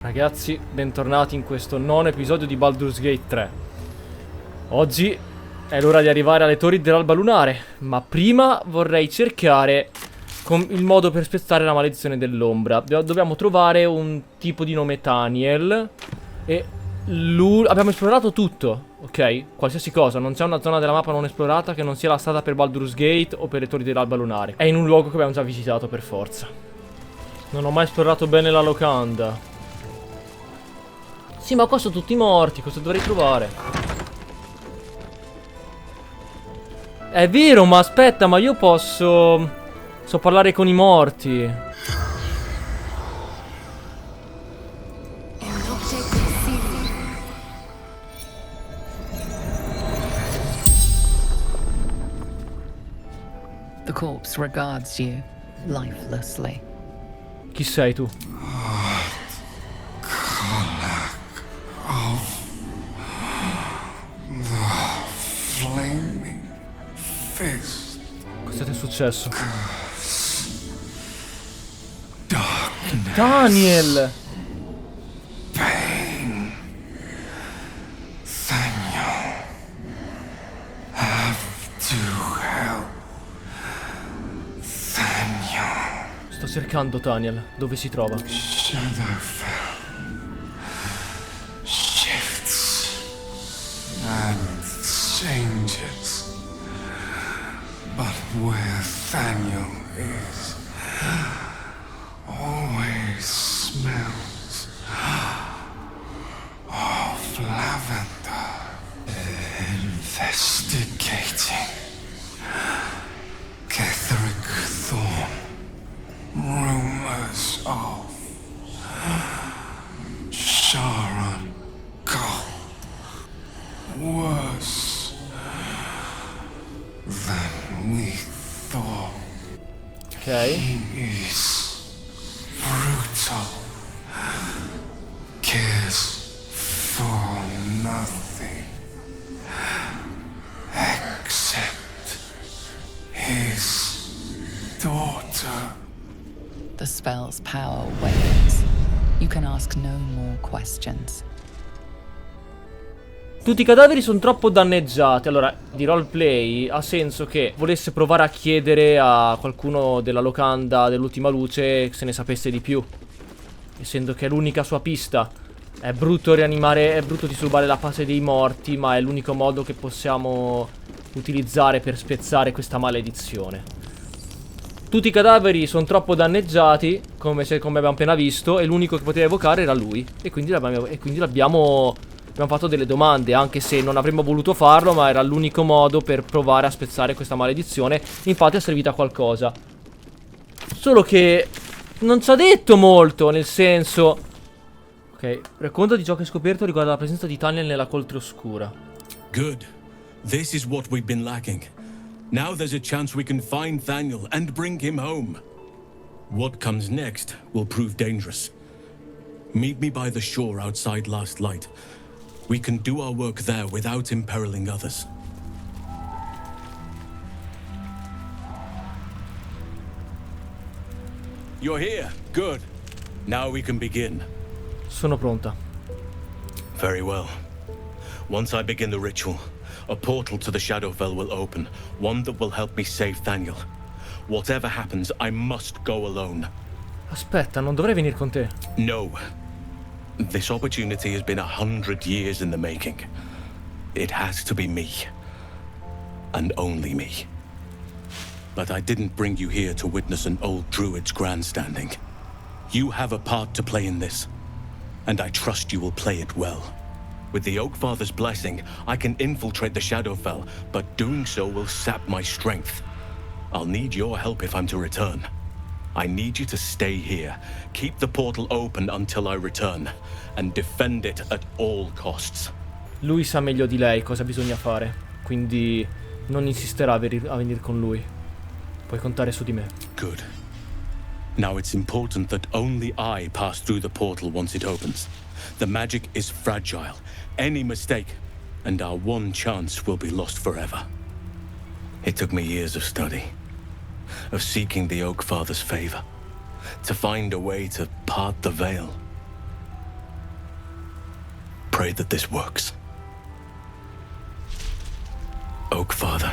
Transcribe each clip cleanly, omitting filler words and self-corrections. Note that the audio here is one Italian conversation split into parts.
Ragazzi, bentornati in questo nono episodio di Baldur's Gate 3. Oggi è l'ora di arrivare alle Torri dell'Alba Lunare, ma prima vorrei cercare il modo per spezzare la maledizione dell'ombra. Dobbiamo trovare un tipo di nome Thaniel e abbiamo esplorato tutto, ok? Qualsiasi cosa, non c'è una zona della mappa non esplorata che non sia la strada per Baldur's Gate o per le Torri dell'Alba Lunare. È in un luogo che abbiamo già visitato per forza. Non ho mai esplorato bene la locanda. Sì, ma qua sono tutti morti, cosa dovrei trovare? È vero, ma aspetta, ma io posso... So parlare con i morti. The corpse regards you lifelessly. Chi sei tu? Cosa ti è successo? Thaniel! Pain. Thaniel. Have to help. Thaniel. Sto cercando Thaniel. Dove si trova? Shadowfell. Shifts. And changes. But where Thaniel is, always smells of lavender. Investigating. Ketheric Thorm. Rumors of Sharon Gull. Worse than we thought. Ok. He is brutal. Cares for nothing except his daughter. The spell's power wanes. You can ask no more questions. Tutti i cadaveri sono troppo danneggiati. Allora, di roleplay ha senso che volesse provare a chiedere a qualcuno della locanda dell'ultima luce se ne sapesse di più, essendo che è l'unica sua pista. È brutto rianimare, è brutto disturbare la pace dei morti, ma è l'unico modo che possiamo utilizzare per spezzare questa maledizione. Tutti i cadaveri sono troppo danneggiati, come abbiamo appena visto, e l'unico che poteva evocare era lui. E quindi abbiamo fatto delle domande, anche se non avremmo voluto farlo, ma era l'unico modo per provare a spezzare questa maledizione. Infatti è servita a qualcosa. Solo che non ci ha detto molto, nel senso... Ok, racconta di ciò che hai scoperto riguardo la presenza di Thaniel nella coltre oscura. Good. This is what we've been lacking. Now there's a chance we can find Thaniel and bring him home. What comes next will prove dangerous. Meet me by the shore outside Last Light. We can do our work there without imperiling others. You're here. Good. Now we can begin. Sono pronta. Very well. Once I begin the ritual, a portal to the Shadowfell will open, one that will help me save Thaniel. Whatever happens, I must go alone. Aspetta, non dovrei venire con te. No. This opportunity has been 100 years in the making. It has to be me. And only me. But I didn't bring you here to witness an old druid's grandstanding. You have a part to play in this, and I trust you will play it well. With the Oakfather's blessing, I can infiltrate the Shadowfell, but doing so will sap my strength. I'll need your help if I'm to return. I need you to stay here, keep the portal open until I return, and defend it at all costs. Lui sa meglio di lei cosa bisogna fare, quindi non insisterà a venire con lui. Puoi contare su di me. Good. Now it's important that only I pass through the portal once it opens. The magic is fragile. Any mistake, and our one chance will be lost forever. It took me years of study, of seeking the Oak Father's favor, to find a way to part the veil. pray that this works. Oak Father,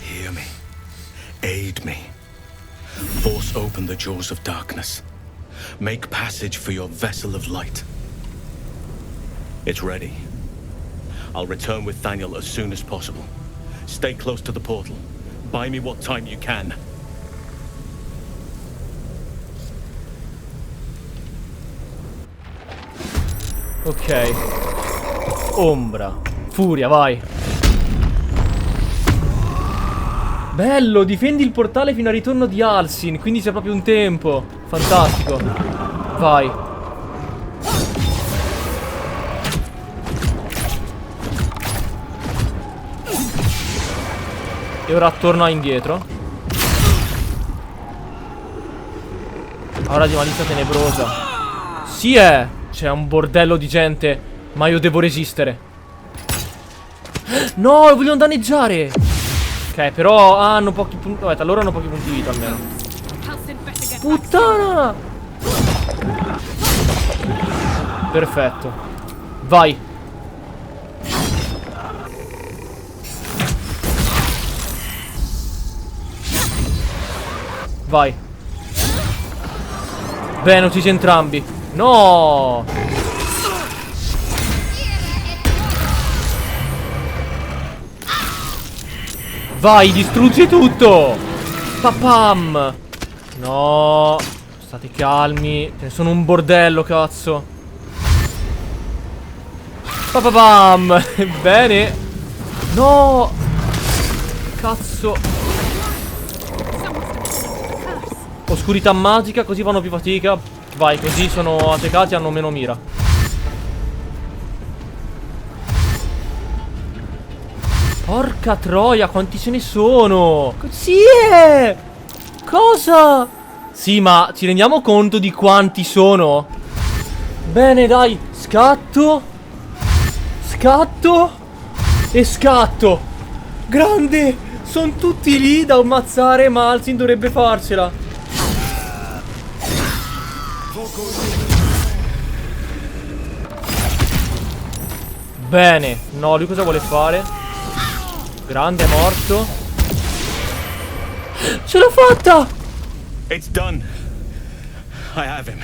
hear me. Aid me. Force open the jaws of darkness. Make passage for your vessel of light. It's ready. I'll return with Thaniel as soon as possible. Stay close to the portal. Buy me what time you can. Ok. Ombra. Furia, vai. Bello, difendi il portale fino al ritorno di Halsin. Quindi c'è proprio un tempo. Fantastico. Vai. E ora torna indietro. Ora di malizia tenebrosa. Sì è. C'è un bordello di gente. Ma io devo resistere. No, lo vogliono danneggiare. Ok, però hanno pochi punti. Vabbè, allora hanno pochi punti vita almeno. Puttana. Perfetto. Vai. Vai. Bene, uccisi entrambi. No. Vai, distruggi tutto. Papam. No. State calmi. Ce ne sono un bordello, cazzo. Papam. Bene. No. Cazzo. Oscurità magica, così fanno più fatica. Vai, così sono attaccati e hanno meno mira. Porca troia, quanti ce ne sono? Sì! Cosa? Sì, ma ci rendiamo conto di quanti sono? Bene, dai. Scatto. Scatto. E scatto. Grande. Sono tutti lì da ammazzare, ma Halsin dovrebbe farcela. Bene. No, lui cosa vuole fare? Grande, è morto. Ce l'ho fatta! It's done. I have him.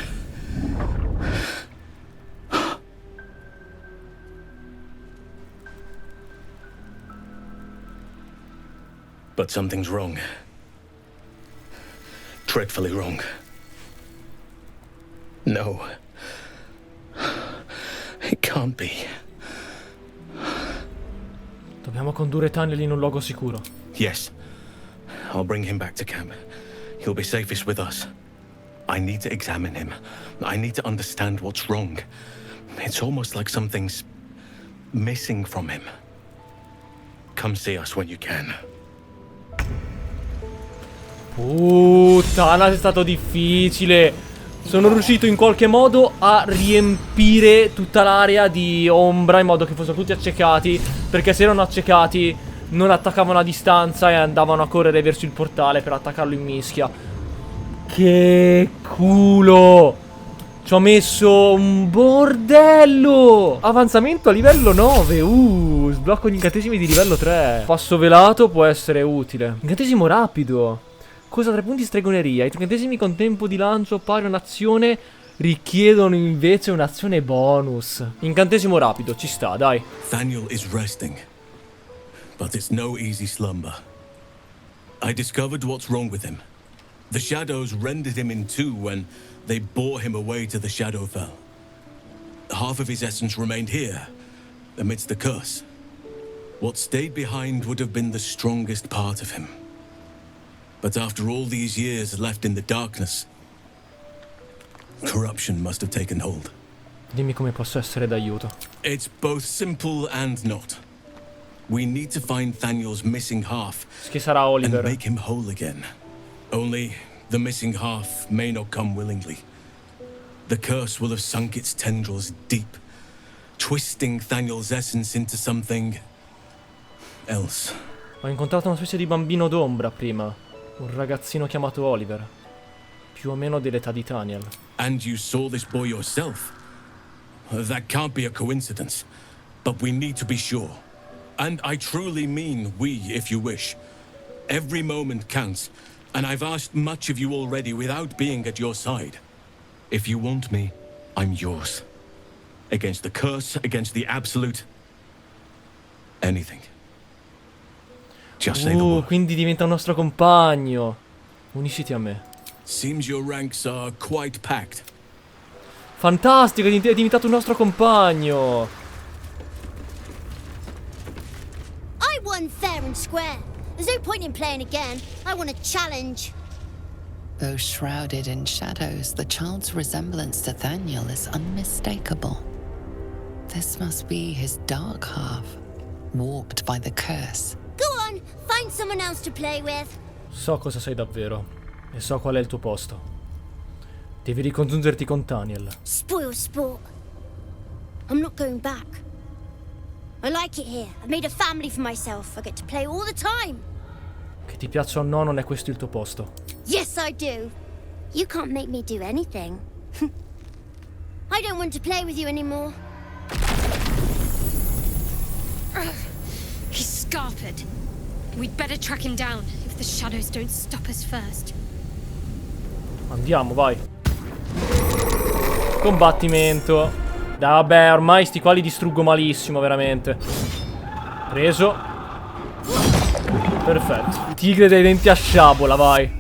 But something's wrong. Dreadfully wrong. No. It can't be. Dobbiamo condurre Thaniel in un luogo sicuro. Yes. I'll bring him back to camp. He'll be safest with us. I need to examine him. I need to understand what's wrong. It's almost like something's missing from him. Come see us when you can. Puttana, è stato difficile. Sono riuscito in qualche modo a riempire tutta l'area di ombra in modo che fossero tutti accecati, perché se erano accecati non attaccavano a distanza e andavano a correre verso il portale per attaccarlo in mischia. Che culo! Ci ho messo un bordello! Avanzamento a livello 9. Sblocco gli incantesimi di livello 3. Passo velato può essere utile. Incantesimo rapido. Cosa 3 punti stregoneria. I incantesimi con tempo di lancio pari a un'azione richiedono invece un'azione bonus. Incantesimo rapido, ci sta, dai. Thaniel is resting. But it's no easy slumber. I discovered what's wrong with him. The shadows rendered him in two when they bore him away to the Shadowfell. Half of his essence remained here, amidst the curse. What stayed behind would have been the strongest part of him. But after all these years left in the darkness, corruption must have taken hold. Dimmi come posso essere d'aiuto. It's both simple and not. We need to find Thaniel's missing half Che sarà and Oliver. make him whole again. Only the missing half may not come willingly. The curse will have sunk its tendrils deep, twisting Thaniel's essence into something else. Ho incontrato una specie di bambino d'ombra prima. Un ragazzino chiamato Oliver. Più o meno dell'età di Thaniel. And you saw this boy yourself? That can't be a coincidence. But we need to be sure. And I truly mean we, if you wish. Every moment counts, and I've asked much of you already without being at your side. If you want me, I'm yours. Against the curse, against the absolute... anything. Just say the word. Quindi diventa un nostro compagno. Unisciti a me. Seems your ranks are quite packed. Fantastico, è diventato un nostro compagno. I won fair and square. There's no point in playing again. I want a challenge. Though shrouded in shadows, the child's resemblance to Thaniel is unmistakable. This must be his dark half, warped by the curse. Go on, find someone else to play with. So cosa sei davvero. E so qual è il tuo posto. Devi ricongiungerti con Thaniel. Spoil sport. I'm not going back. I like it here. I've made a family for myself. I get to play all the time. Che ti piaccia o no, non è questo il tuo posto. Yes, I do. You can't make me do anything. I don't want to play with you anymore. He's scarpered. We'd better track him down if the shadows don't stop us first. Andiamo, vai. Combattimento. Vabbè, ormai sti qua li distruggo malissimo, veramente. Preso. Perfetto. Tigre dai denti a sciabola, vai.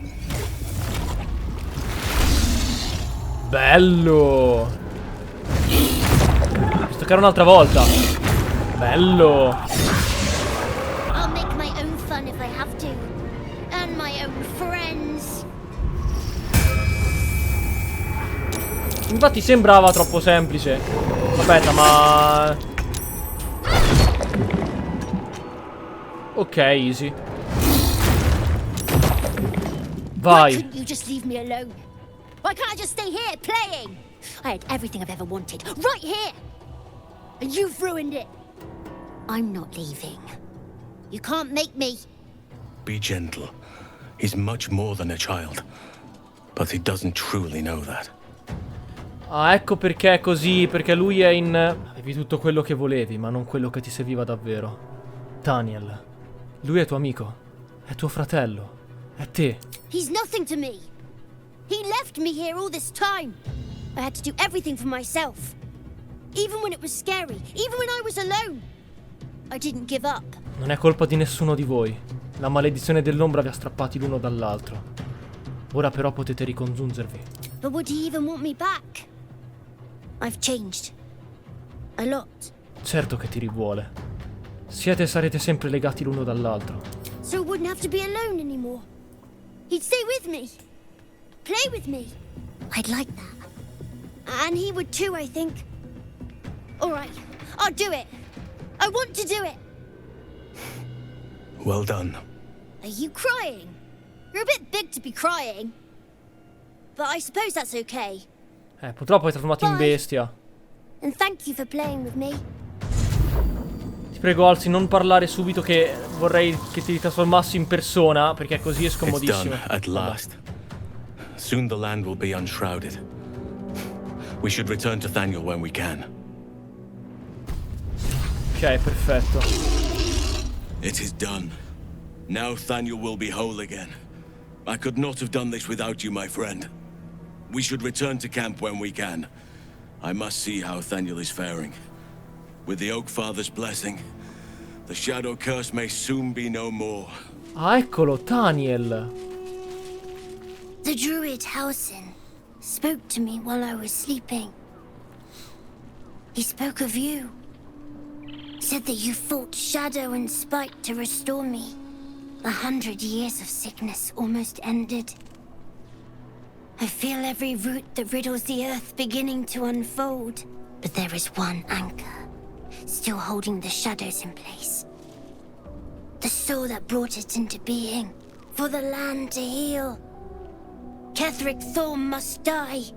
Bello. Devo staccare un'altra volta. Bello. I'll make my own fun if I have to. And my own friends. Infatti sembrava troppo semplice. Aspetta, ma... Ok, easy. Why Vai. couldn't you just leave me alone? Why can't I just stay here playing? I had everything I've ever wanted, right here. And you've ruined it. I'm not leaving. You can't make me. Be gentle. He's much more than a child. But he doesn't truly know that. Ah, ecco perché è così, perché lui è in... Avevi tutto quello che volevi, ma non quello che ti serviva davvero. Thaniel. Lui è tuo amico. È tuo fratello. È te. He's nothing to me. He left me here all this time. I had to do everything for myself. Even when it was scary, even when I was alone. I didn't give up. Non è colpa di nessuno di voi. La maledizione dell'ombra vi ha strappati l'uno dall'altro. Ora però potete ricongiungervi. But would he even want me back? I've changed. A lot. Certo che ti rivuole. Siete e sarete sempre legati l'uno dall'altro. So I wouldn't have to be alone anymore. He'd stay with me. Play with me. I'd like that. And he would too, I think. Alright, I'll do it. I want to do it. Well done. Are you crying? You're a bit big to be crying. But I suppose that's okay. Purtroppo hai trasformato in bestia. And thank you for playing with me. Ti prego, Halsin, non parlare subito che vorrei che ti trasformassi in persona, perché così è It's scomodissimo. done, at last. Soon the land will be unshrouded. We should return to Thaniel when we can. Ok, perfetto. It is done. Now Thaniel will be whole again. I could not have done this without you, my friend. We should return to camp when we can. I must see how Thaniel is faring. With the Oak Father's blessing, the Shadow Curse may soon be no more. Ah, eccolo, Thaniel. The druid Halsin spoke to me while I was sleeping. He spoke of you. Said that you fought shadow and spite to restore me. 100 years of sickness almost ended. I feel every root that riddles the earth beginning to unfold. But there is one anchor, still holding the shadows in place. The soul that brought it into being, for the land to heal. Ketheric Thorm must die.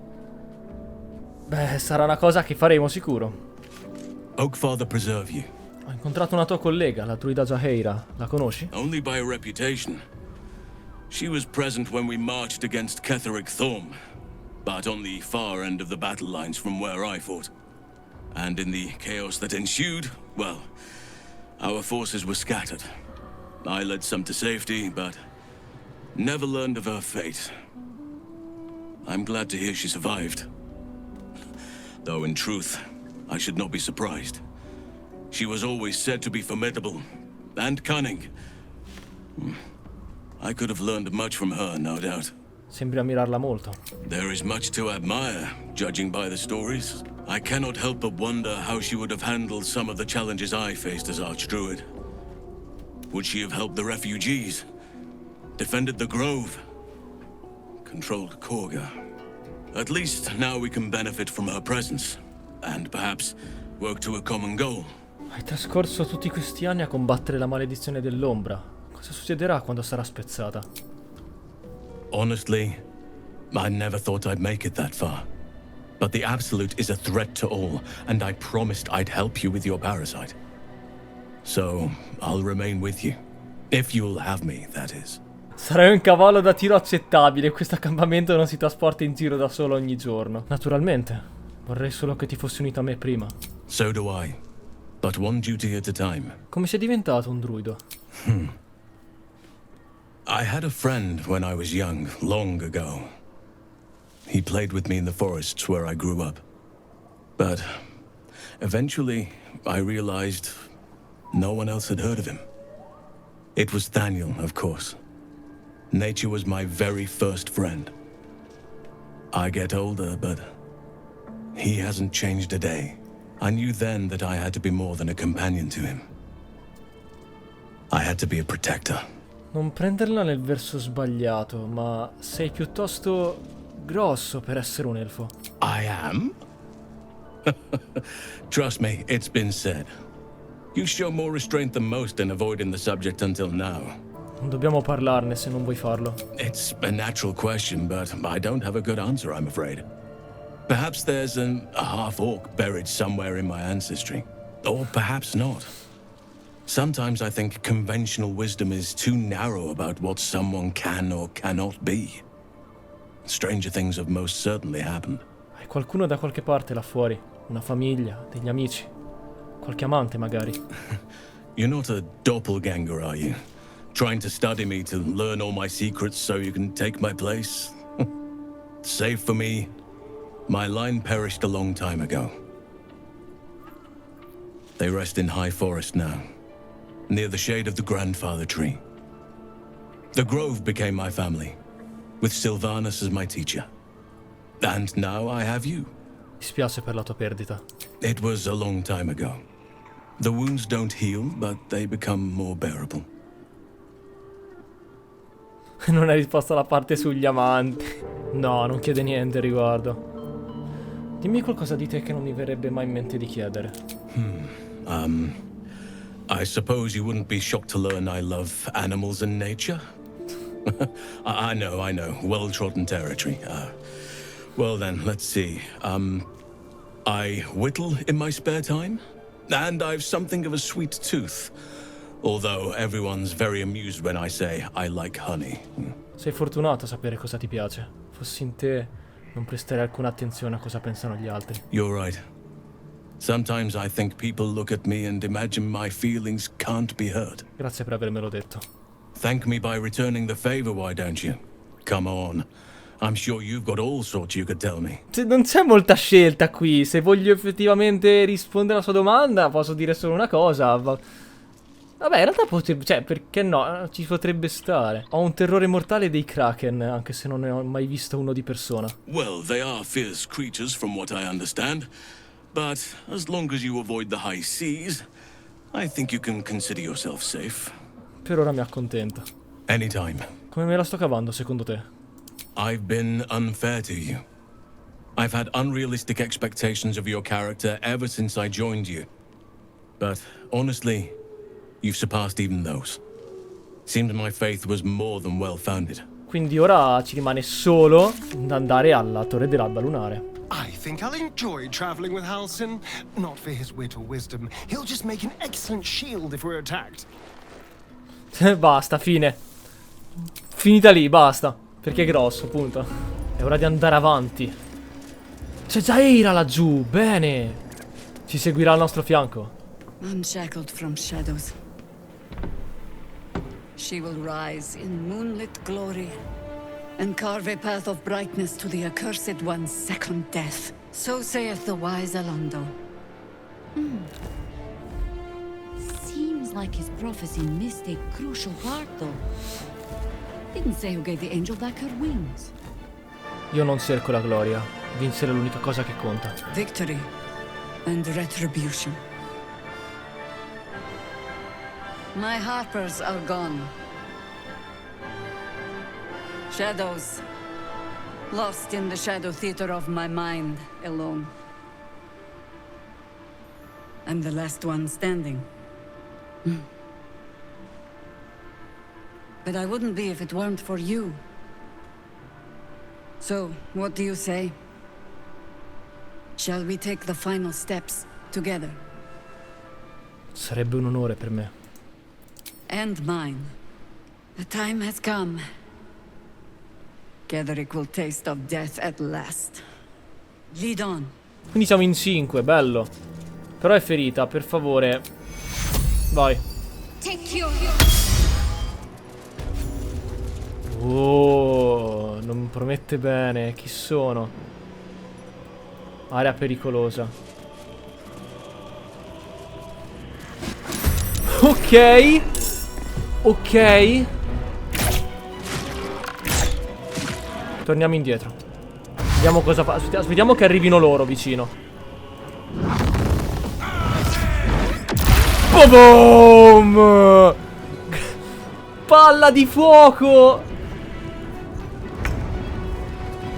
Beh, sarà una cosa che faremo sicuro. Oak Father preserve you. Ho incontrato una tua collega, la druida Jaheira. La conosci? Only by reputation. She was present when we marched against Ketheric Thorm, but on the far end of the battle lines from where I fought. And in the chaos that ensued, well, our forces were scattered. I led some to safety, but never learned of her fate. I'm glad to hear she survived. Though in truth, I should not be surprised. She was always said to be formidable and cunning. I could have learned much from her, no doubt. Sembri ammirarla molto. There is much to admire, judging by the stories. I cannot help but wonder how she would have handled some of the challenges I faced as Archdruid. Would she have helped the refugees? Defended the Grove? Controlled Korga? At least now we can benefit from her presence. And perhaps work to a common goal. Hai trascorso tutti questi anni a combattere la maledizione dell'ombra. Cosa succederà quando sarà spezzata? Honestly, I never thought I'd make it that far. But the Absolute is a threat to all, and I promised I'd help you with your parasite. So, I'll remain with you. If you'll have me, that is. Sarai un cavallo da tiro accettabile. Questo accampamento non si trasporta in giro da solo ogni giorno. Naturalmente. Vorrei solo che ti fossi unito a me prima. So do I. But one duty at a time. Come sei diventato un druido? I had a friend when I was young, long ago. He played with me in the forests where I grew up. But eventually, I realized no one else had heard of him. It was Thaniel, of course. Nature was my very first friend. I get older, but he hasn't changed a day. I knew then that I had to be more than a companion to him. I had to be a protector. Non prenderla nel verso sbagliato, ma sei piuttosto grosso per essere un elfo. I am? Trust me, it's been said. You show more restraint than most in avoiding the subject until now. Non dobbiamo parlarne se non vuoi farlo. It's a natural question, but I don't have a good answer, I'm afraid. Perhaps there's a half-orc buried somewhere in my ancestry. Or perhaps not. Sometimes I think conventional wisdom is too narrow about what someone can or cannot be. Stranger things have most certainly happened. Hai qualcuno da qualche parte là fuori? Una famiglia, degli amici? Qualche amante magari? You're not a doppelganger, are you? Trying to study me to learn all my secrets so you can take my place? Save for me, my line perished a long time ago. They rest in High Forest now, near the shade of the grandfather tree. The Grove became my family, with Sylvanus as my teacher. And now I have you. Mi spiace per la tua perdita. It was a long time ago. The wounds don't heal, but they become more bearable. Non hai risposto alla parte sugli amanti. No, non chiede niente al riguardo. Dimmi qualcosa di te che non mi verrebbe mai in mente di chiedere. I suppose you wouldn't be shocked to learn I love animals and nature? I know. Well-trodden territory. Well then, let's see. I whittle in my spare time, and I've something of a sweet tooth. Although everyone's very amused when I say I like honey. Sei fortunato a sapere cosa ti piace. Fossi in te, non presterei alcuna attenzione a cosa pensano gli altri. You're right. Sometimes I think people look at me and imagine my feelings can't be hurt. Grazie per avermelo detto. Thank me by returning the favor, why don't you? Come on. I'm sure you've got all sorts you could tell me. Non c'è molta scelta qui. Se voglio effettivamente rispondere alla sua domanda, posso dire solo una cosa. Vabbè, in realtà potrebbe... Cioè, perché no? Ci potrebbe stare. Ho un terrore mortale dei Kraken, anche se non ne ho mai visto uno di persona. Well, they are fierce creatures from what I understand. But as long as you avoid the high seas, I think you can consider yourself safe. Per ora mi accontento. Anytime. Come me la sto cavando, secondo te? I've been unfair to you. I've had unrealistic expectations of your character ever since I joined you. But honestly, you've surpassed even those. Seemed my faith was more than well-founded. Quindi ora ci rimane solo da andare alla Torre dell'Alba Lunare. I think I'll enjoy traveling with Halsin. Not for his wit or wisdom. He'll just make an excellent shield if we're attacked. Basta, fine. Finita lì, basta. Perché è grosso, punto. È ora di andare avanti. C'è già Eira laggiù, bene. Ci seguirà al nostro fianco. Unshackled from shadows, she will rise in moonlit glory and carve a path of brightness to the accursed one's second death. So saith the wise Alando. Seems like his prophecy missed a crucial part, though. Didn't say who gave the angel back her wings. Io non cerco la gloria. Vincere è l'unica cosa che conta. Victory and retribution. My harpers are gone. Shadows. Lost in the shadow theater of my mind, alone. I'm the last one standing. But I wouldn't be if it weren't for you. So, what do you say? Shall we take the final steps together? Sarebbe un onore per me. And mine. The time has come. Ketheric will taste of death at last. Lead on. Quindi siamo in 5, bello. Però è ferita, per favore. Vai. Oh, non promette bene. Chi sono? Area pericolosa. Ok. Ok. Torniamo indietro. Vediamo cosa fa. Aspettiamo che arrivino loro vicino. Boom! Palla di fuoco!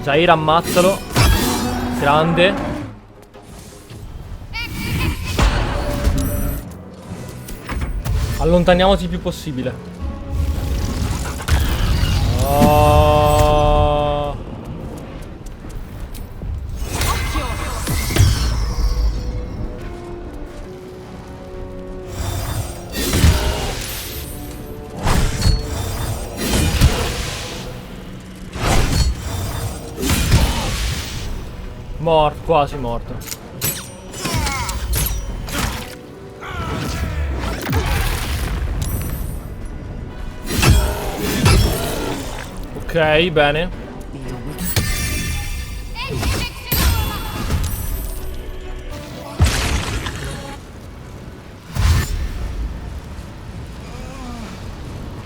Zaira, ammazzalo. Grande. Allontaniamoci il più possibile. Oh. Morto, quasi morto. Ok, bene.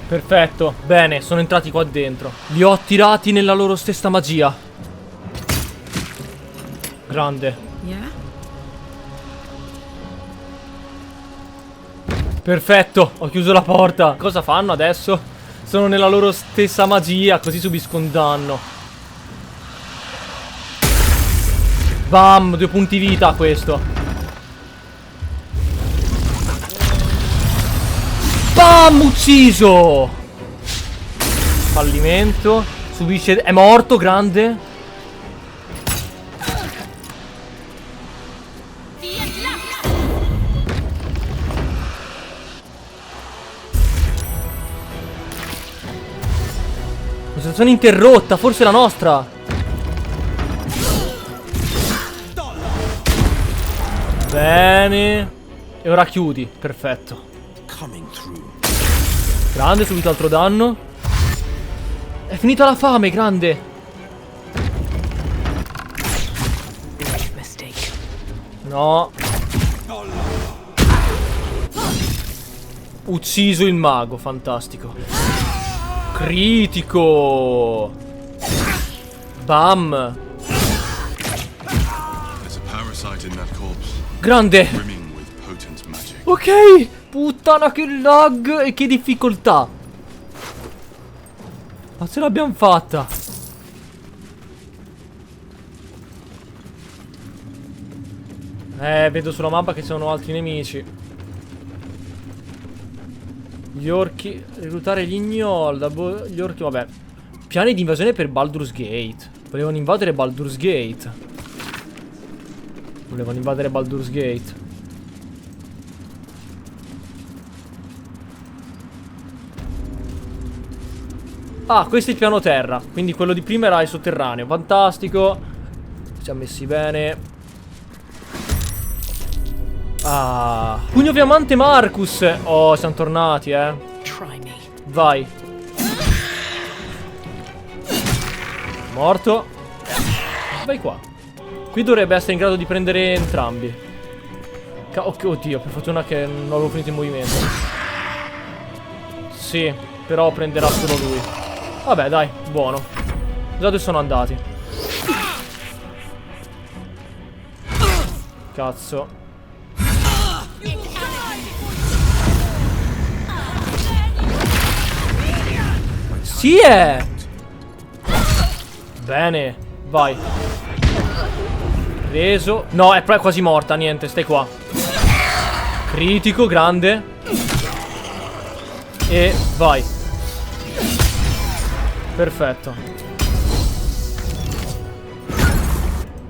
Perfetto, bene, sono entrati qua dentro. Li ho attirati nella loro stessa magia. Grande. Perfetto, ho chiuso la porta. Cosa fanno adesso? Sono nella loro stessa magia, così subisco un danno. Bam, 2 punti vita questo. Bam, ucciso. Fallimento. Subisce, è morto, grande. Situazione interrotta, forse la nostra. Bene. E ora chiudi, perfetto. Grande, subito altro danno. È finita la fame, grande. No. Ucciso il mago, fantastico. Critico. Bam. Grande. Ok. Puttana che lag e che difficoltà. Ma ce l'abbiamo fatta. Vedo sulla mappa che ci sono altri nemici. Gli orchi. Reclutare gli gnoll. Gli orchi, vabbè. Piani di invasione per Baldur's Gate. Volevano invadere Baldur's Gate. Volevano invadere Baldur's Gate. Ah, questo è il piano terra. Quindi quello di prima era il sotterraneo. Fantastico. Ci siamo messi bene. Ah, pugno fiammante Marcus. Oh, siamo tornati, Vai. Morto. Vai qua. Qui dovrebbe essere in grado di prendere entrambi. Oddio, per fortuna che non avevo finito il movimento. Sì, però prenderà solo lui. Vabbè, dai, buono. Già dove sono andati. Cazzo. Sì, è. Bene, vai. Preso. No, è quasi morta, niente, stai qua. Critico, grande. E vai. Perfetto.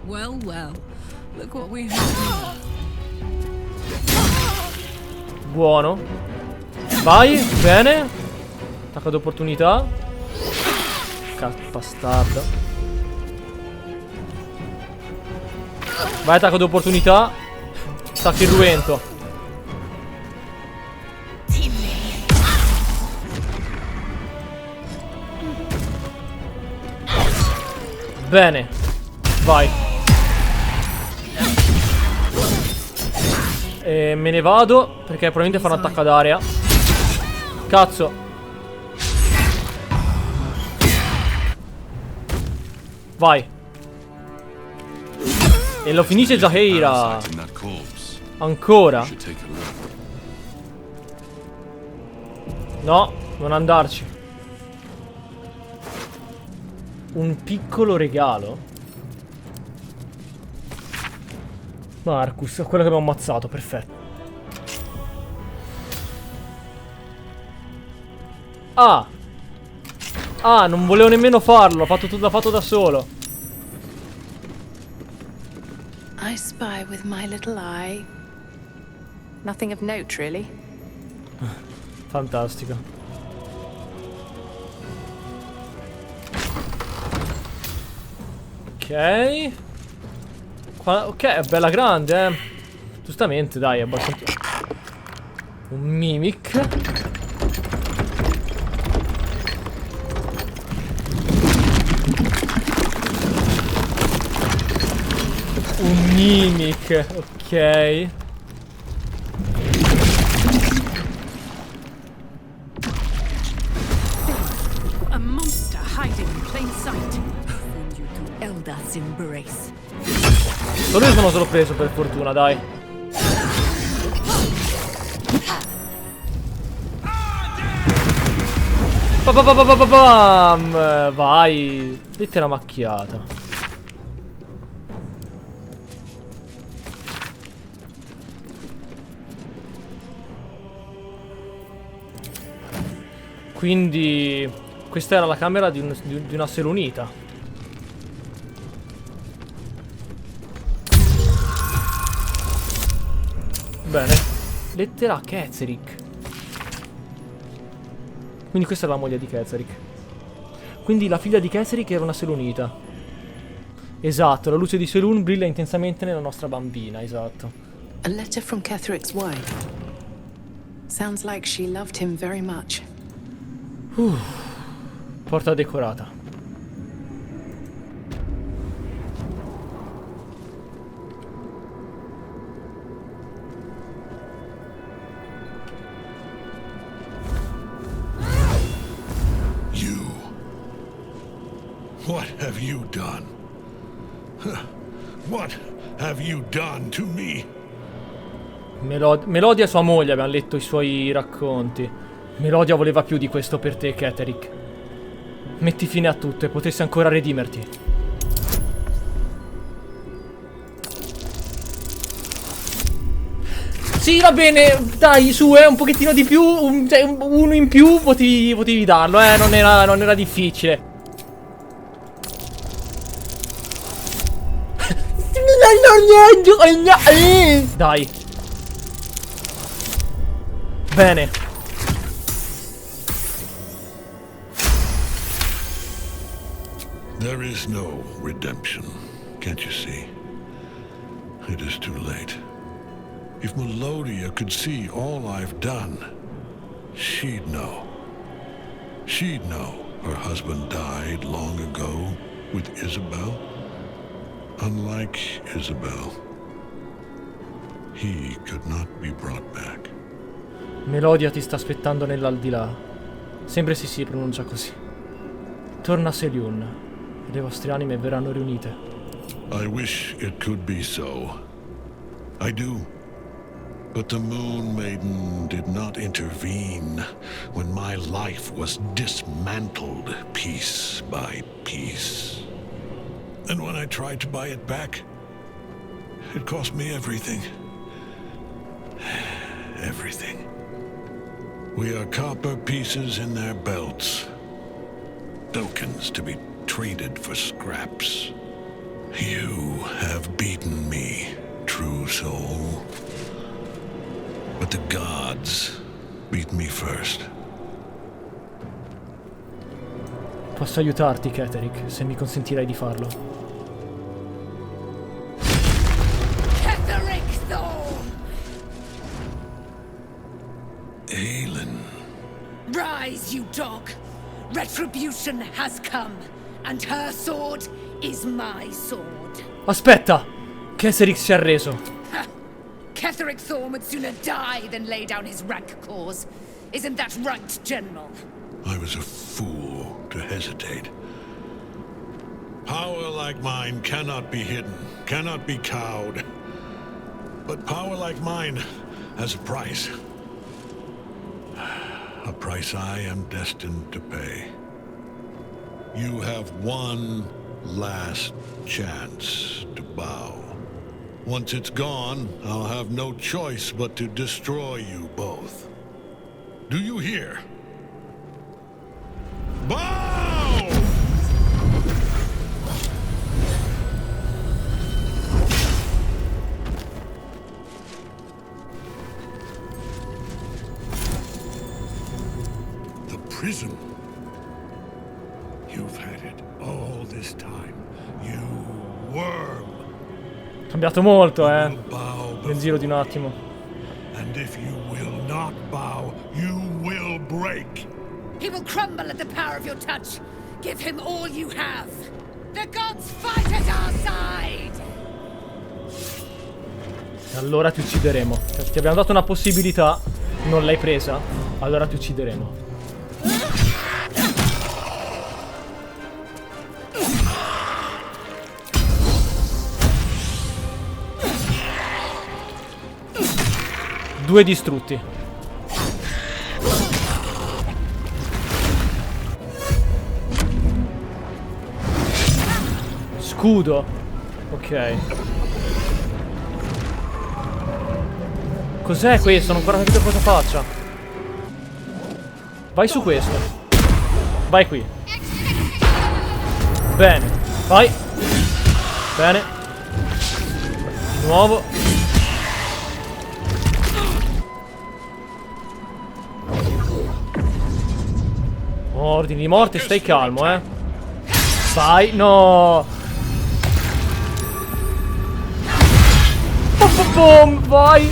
Well, well. Look what we have. Buono. Vai, bene. Attacco d'opportunità. Bastardo. Vai, attacco d'opportunità. Attacco irruento. Bene. Vai. E me ne vado perché probabilmente fa un attacco ad area. Cazzo. Vai. E lo finisce Jaheira. Ancora. No, non andarci. Un piccolo regalo. Marcus, quello che abbiamo ammazzato, perfetto. Ah, non volevo nemmeno farlo. L'ha fatto da solo. I spy with my little eye. Nothing of note, really. Fantastico. Ok. Ok, è bella grande, Giustamente, dai, è abbastanza. Un mimic. Un mimic, ok. A monster hiding in plain sight. Send you to Elda's embrace. Solo io sono sorpreso, per fortuna, dai. Bam! Vai. Lettera macchiata. Quindi questa era la camera di una selunita. Bene. Lettera a Ketheric. Quindi questa è la moglie di Ketheric. Quindi la figlia di Ketheric era una selunita. Esatto, la luce di Selûne brilla intensamente nella nostra bambina, esatto. A letter from Ketheric's wife. Sounds like she loved him very much. Porta decorata. What have you done? What have you done to me? Melodia e sua moglie abbiamo letto i suoi racconti. Melodia voleva più di questo per te, Ketheric. Metti fine a tutto e potessi ancora redimerti. Sì, va bene, dai, su, un pochettino di più, uno in più potevi darlo, non era difficile. Dai. Bene. There is no redemption, can't you see? It is too late. If Melodia could see all I've done, she'd know. She'd know her husband died long ago with Isabel. Unlike Isabel, he could not be brought back. Melodia ti sta aspettando nell'aldilà. Sempre si pronuncia così. Torna a Seliun e le vostre anime verranno riunite. I wish it could be so. I do. But the Moon Maiden did not intervene when my life was dismantled piece by piece. And when I tried to buy it back, it cost me everything. Everything. We are copper pieces in their belts. Tokens to be traded for scraps. You have beaten me, true soul. But the gods beat me first. Posso aiutarti, Ketheric, se mi consentirai di farlo. Ketheric Thorm! Aelin. Rise, you dog! Retribution has come, and her sword is my sword. Aspetta! Ketheric si è arreso. Ketheric Thorm would sooner die than lay down his rank cause. Isn't that right, General? I was a fool to hesitate. Power like mine cannot be hidden, cannot be cowed. But power like mine has a price. A price I am destined to pay. You have one last chance to bow. Once it's gone, I'll have no choice but to destroy you both. Do you hear? Bow! The prison. You've had it all this time. You worm. Cambiato molto, nel giro di un attimo. And if you will not bow, you will break. He will crumble at the power of your touch. Give him all you have. The gods fight at our side. E allora ti uccideremo. Ti abbiamo dato una possibilità, non l'hai presa. Allora ti uccideremo. Due distrutti. Scudo. Ok. Cos'è questo? Non ho ancora capito cosa faccia. Vai su questo. Vai qui. Bene. Vai. Bene. Di nuovo. Ordini di morte, stai calmo, Vai, no. Vai.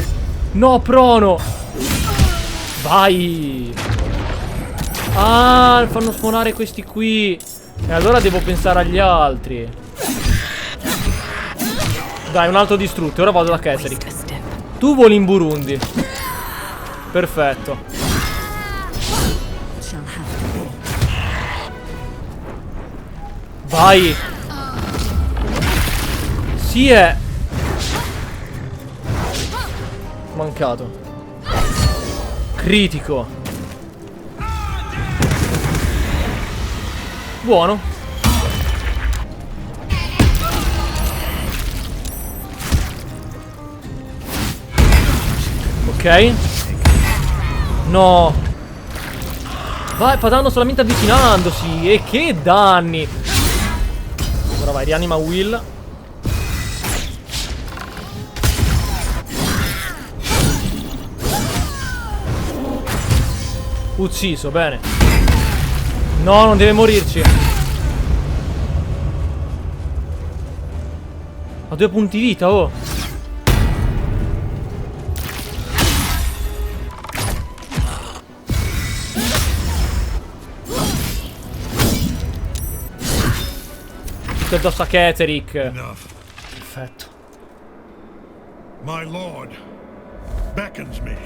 No, prono. Vai. Ah, fanno spawnare questi qui. E allora devo pensare agli altri. Dai, un altro distrutto. Ora vado da Ketheric. Tu voli in Burundi. Perfetto. Vai. Sì, è mancato. Critico. Buono. Ok. No. Vai, fa danno solamente avvicinandosi. E che danni. Ora vai, rianima Will. Ucciso, bene. No, non deve morirci. Ha 2 punti vita, oh. tutto addosso a Ketheric. Enough. Perfetto. My lord beckons me.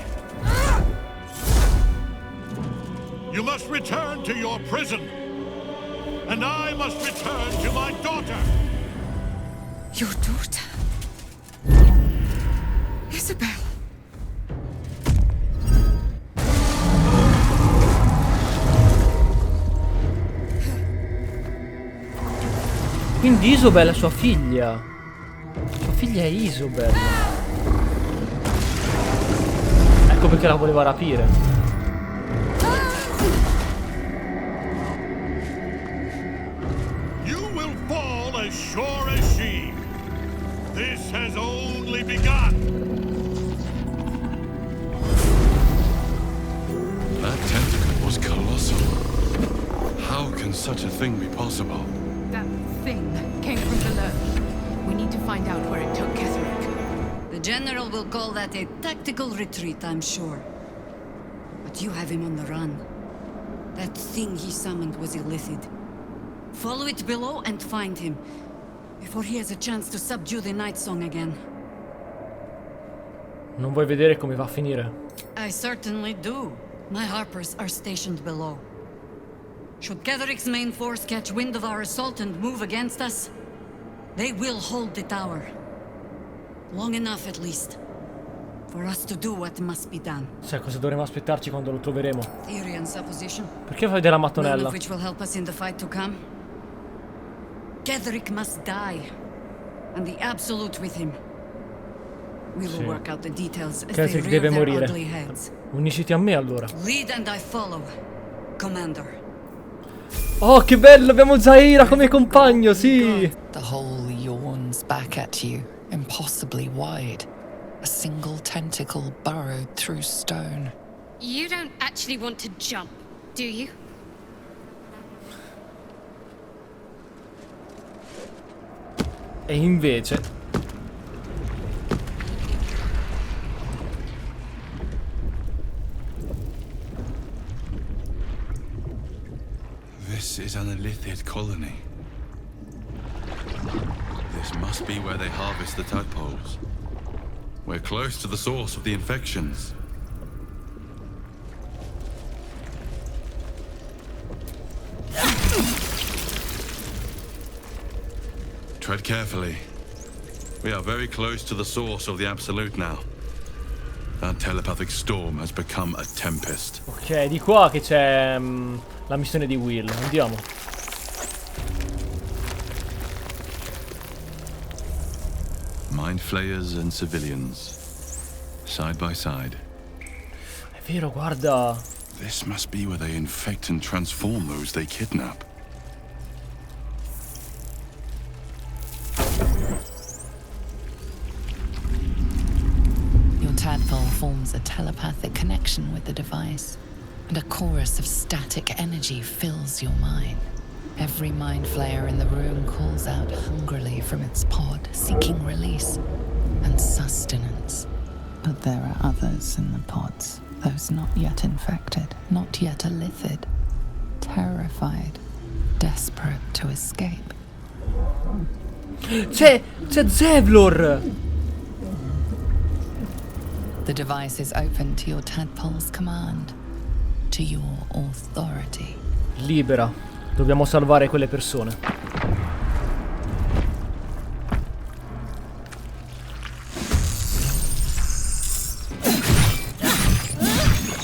You must return to your prison, and I must return to my daughter. Your daughter? Isabel. Quindi Isobel è sua figlia. Sua figlia è Isobel. Ecco perché la voleva rapire. You will fall as sure as she. This has only begun. That tentacle was colossal. How can such a thing be possible? That thing came from below. We need to find out where it took Ketheric. The General will call that a tactical retreat, I'm sure. But you have him on the run. That thing he summoned was Illithid. Follow it below and find him, before he has a chance to subdue the Night Song again. Non vuoi vedere come va a finire? I certainly do. My Harpers are stationed below. Should Ketheric's main force catch wind of our assault and move against us, they will hold the tower. Long enough, at least, for us to do what must be done. Sai cosa dovremo aspettarci quando lo troveremo? Theory and supposition. Perché fai della None mattonella? of which will help us in the fight to come. Ketheric must die, and the Absolute with him. We will Sì. work out the details as Ketheric they deve rear their morire. ugly heads. Unisciti a me allora. Lead and I follow, Commander. Oh, che bello! Abbiamo Zaira come compagno, sì! The hole yawns back at you, impossibly wide. A single tentacle burrowed through stone. You don't actually want to jump, do you? E invece... This is an Illithid colony. This must be where they harvest the tadpoles. We're close to the source of the infections. Tread carefully. We are very close to the source of the Absolute now. That telepathic storm has become a tempest. Ok, di qua che c'è la missione di Will. Andiamo. Mind flayers and civilians, side by side. È vero, guarda. This must be where they infect and transform those they kidnap. Your tadpole forms a telepathic connection with the device, and a chorus of static energy fills your mind. Every mind flayer in the room calls out hungrily from its pod, seeking release and sustenance. But there are others in the pods, those not yet infected, not yet illithid, terrified, desperate to escape. C'è Zevlor! The device is open to your tadpole's command, to your authority. Libera. Dobbiamo salvare quelle persone.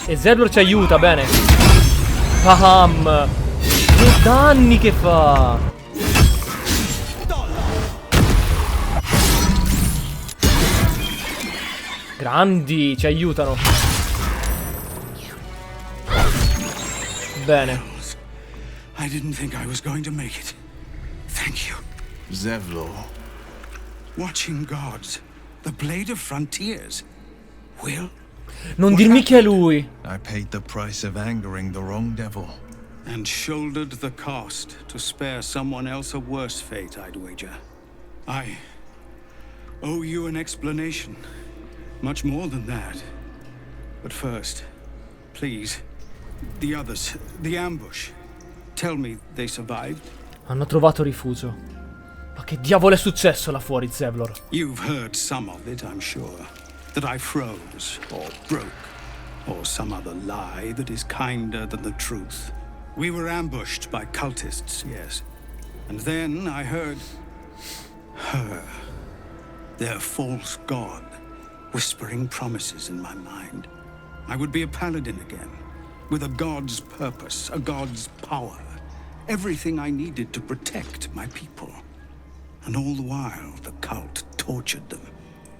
E Zevlor ci aiuta, bene. Paham! Che danni che fa! Grandi, ci aiutano. Bene. I didn't think I was going to make it. Thank you. Zevlor. Watching gods. The blade of frontiers. Will? Non dirmi che è lui. I paid the price of angering the wrong devil. And shouldered the cost to spare someone else a worse fate, I'd wager. I owe you an explanation. Much more than that. But first, please, the others, the ambush. Tell me they survived. Hanno trovato rifugio. Ma che diavolo è successo là fuori, Zevlor? You've heard some of it, I'm sure. That I froze, or broke, or some other lie that is kinder than the truth. We were ambushed by cultists, yes. And then I heard her, their false god, whispering promises in my mind. I would be a paladin again, with a god's purpose, a god's power. Everything I needed to protect my people. And all the while, the cult tortured them.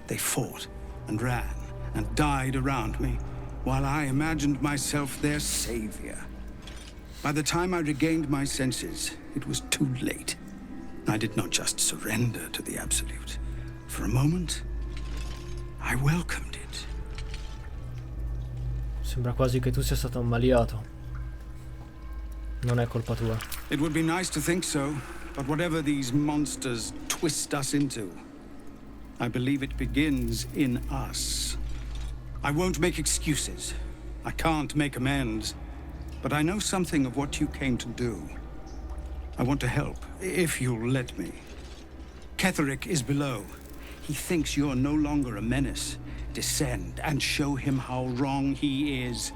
They fought and ran and died around me, while I imagined myself their savior. By the time I regained my senses, it was too late. I did not just surrender to the Absolute. For a moment, I welcomed it. Sembra quasi che tu sia stato ammaliato. Non è colpa tua. It would be nice to think so, but whatever these monsters twist us into, I believe it begins in us. I won't make excuses. I can't make amends. But I know something of what you came to do. I want to help, if you'll let me. Ketheric is below. He thinks you're no longer a menace. Descend and show him how wrong he is.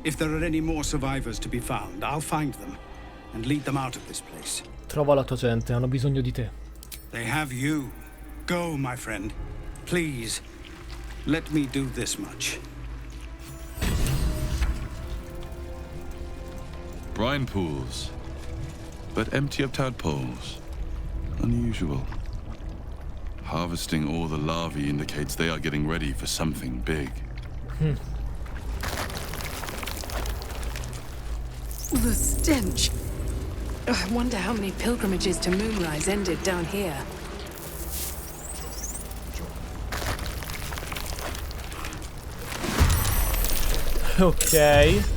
If there are any more survivors to be found, I'll find them and lead them out of this place. Trova la tua gente, hanno bisogno di te. They have you. Go, my friend. Please, let me do this much. Brine pools, but empty of tadpoles. Unusual. Harvesting all the larvae indicates they are getting ready for something big. The stench. I wonder how many pilgrimages to Moonrise ended down here. Ok.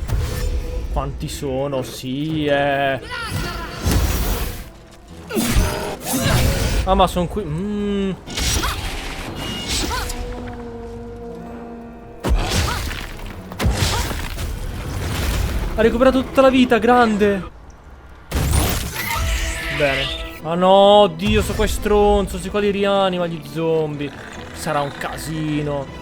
Quanti sono? Sì, Ah, ma sono qui. Ha recuperato tutta la vita, grande. Bene. Ah no, oddio, sto qua è stronzo. Sti qua li rianima gli zombie. Sarà un casino.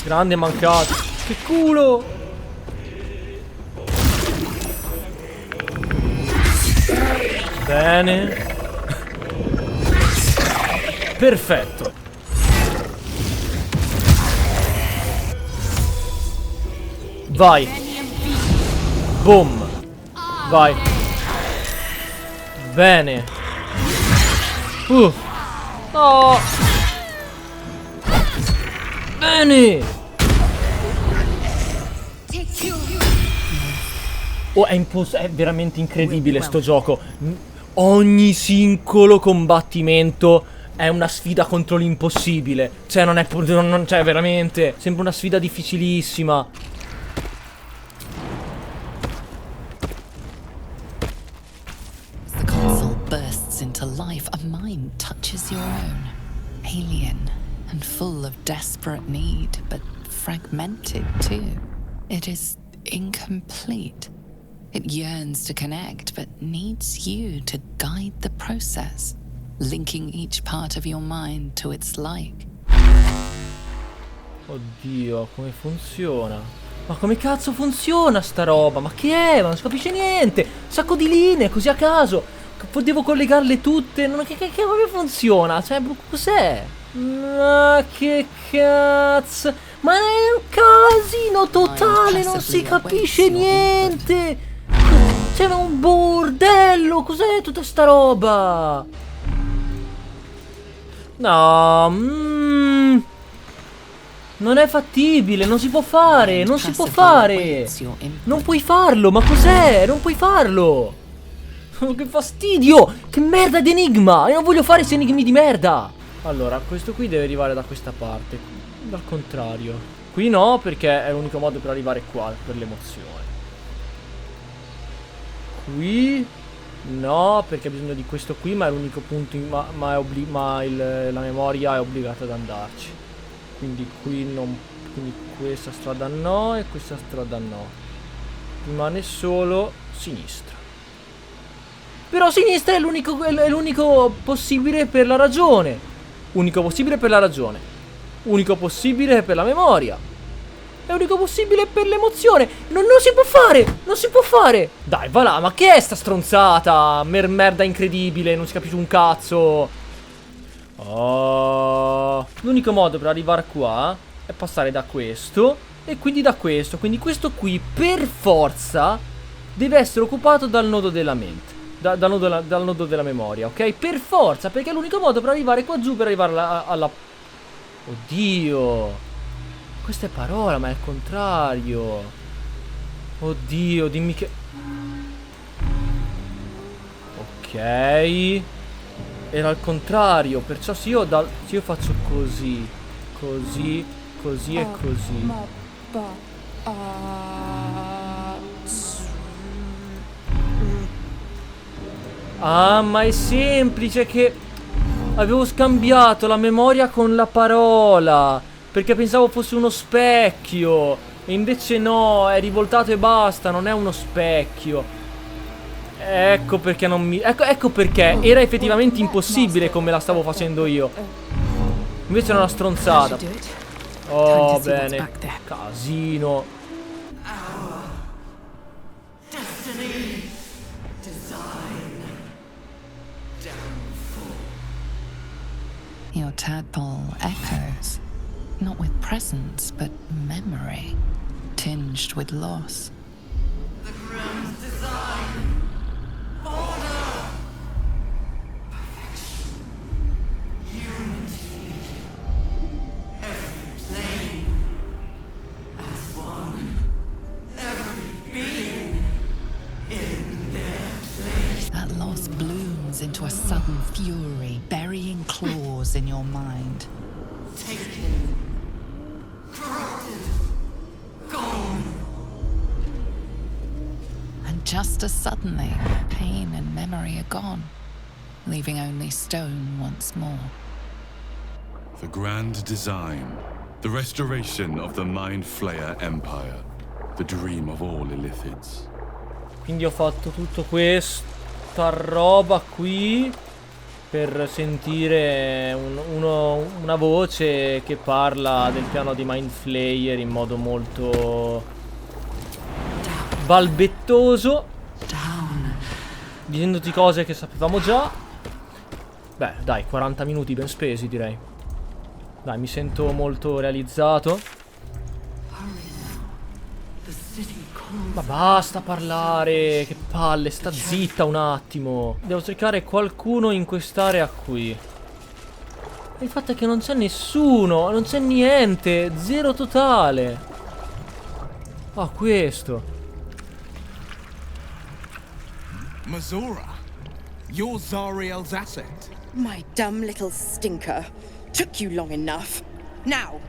Grande mancato. Che culo. Bene. Perfetto. Vai. Boom. Vai. Bene. Oh. Bene. Oh, è veramente incredibile sto gioco. Ogni singolo combattimento è una sfida contro l'impossibile. Cioè non è cioè veramente sembra una sfida difficilissima. The console bursts into life. A mind touches your own. Alien and full of desperate need, but fragmented too. It is incomplete. It yearns to connect, but needs you to guide the process, linking each part of your mind to its like. Oddio, come funziona? Ma come cazzo funziona sta roba? Ma che è? Ma non si capisce niente. Un sacco di linee, così a caso. Potevo collegarle tutte. Come funziona? Cioè, cos'è? Ma che cazzo? Ma è un casino totale, non si capisce niente. C'è un bordello, cos'è tutta sta roba? No, non è fattibile, non si può fare, non si può fare. Non puoi farlo, ma cos'è? Non puoi farlo. Che fastidio, che merda di enigma. Io non voglio fare questi enigmi di merda. Allora, questo qui deve arrivare da questa parte, dal contrario. Qui no, perché è l'unico modo per arrivare qua, per l'emozione. Qui no, perché ha bisogno di questo qui, ma è l'unico punto la memoria è obbligata ad andarci. Quindi qui non... Quindi questa strada no e questa strada no. Rimane solo sinistra. Però sinistra è l'unico possibile per la ragione. Unico possibile per la ragione. Unico possibile per la memoria. È unico possibile per l'emozione. Non si può fare. Non si può fare. Dai, va là. Ma che è sta stronzata? Merda incredibile. Non si capisce un cazzo. Oh. L'unico modo per arrivare qua è passare da questo e quindi da questo. Quindi questo qui per forza deve essere occupato dal nodo della mente. Dal nodo della memoria, ok? Per forza, perché è l'unico modo per arrivare qua giù, per arrivare alla... Oddio. Questa è parola, ma è il contrario. Oddio, dimmi che... Ok. Era il contrario, perciò se io faccio così, così, così e così. Ah, ma è semplice che avevo scambiato la memoria con la parola, perché pensavo fosse uno specchio, e invece no, è rivoltato e basta, non è uno specchio. Ecco perché non mi... Ecco perché era effettivamente impossibile come la stavo facendo io. Invece era una stronzata. Oh, bene. Casino. Your tadpole echoes, not with presence, but memory, tinged with loss. The grand design. Order. Perfection. Unity. Every plane. As one. Every being. In their place. That loss blooms into a sudden fury, burying claws in your mind. Taken. Corrupted. Gone. And just as suddenly, pain and memory are gone, leaving only stone once more. The grand design. The restoration of the Mind Flayer Empire. The dream of all Illithids. Quindi ho fatto tutto questa roba qui per sentire una voce che parla del piano di Mind Flayer in modo molto balbettoso, dicendoti cose che sapevamo già. Beh, dai, 40 minuti ben spesi, direi. Dai, mi sento molto realizzato. Ma basta parlare, che palle, sta zitta un attimo. Devo cercare qualcuno in quest'area qui. E il fatto è che non c'è nessuno, non c'è niente, zero totale. Ah, questo. Mizora, you're Zariel's asset. My dumb little stinker. Took you long enough. Now,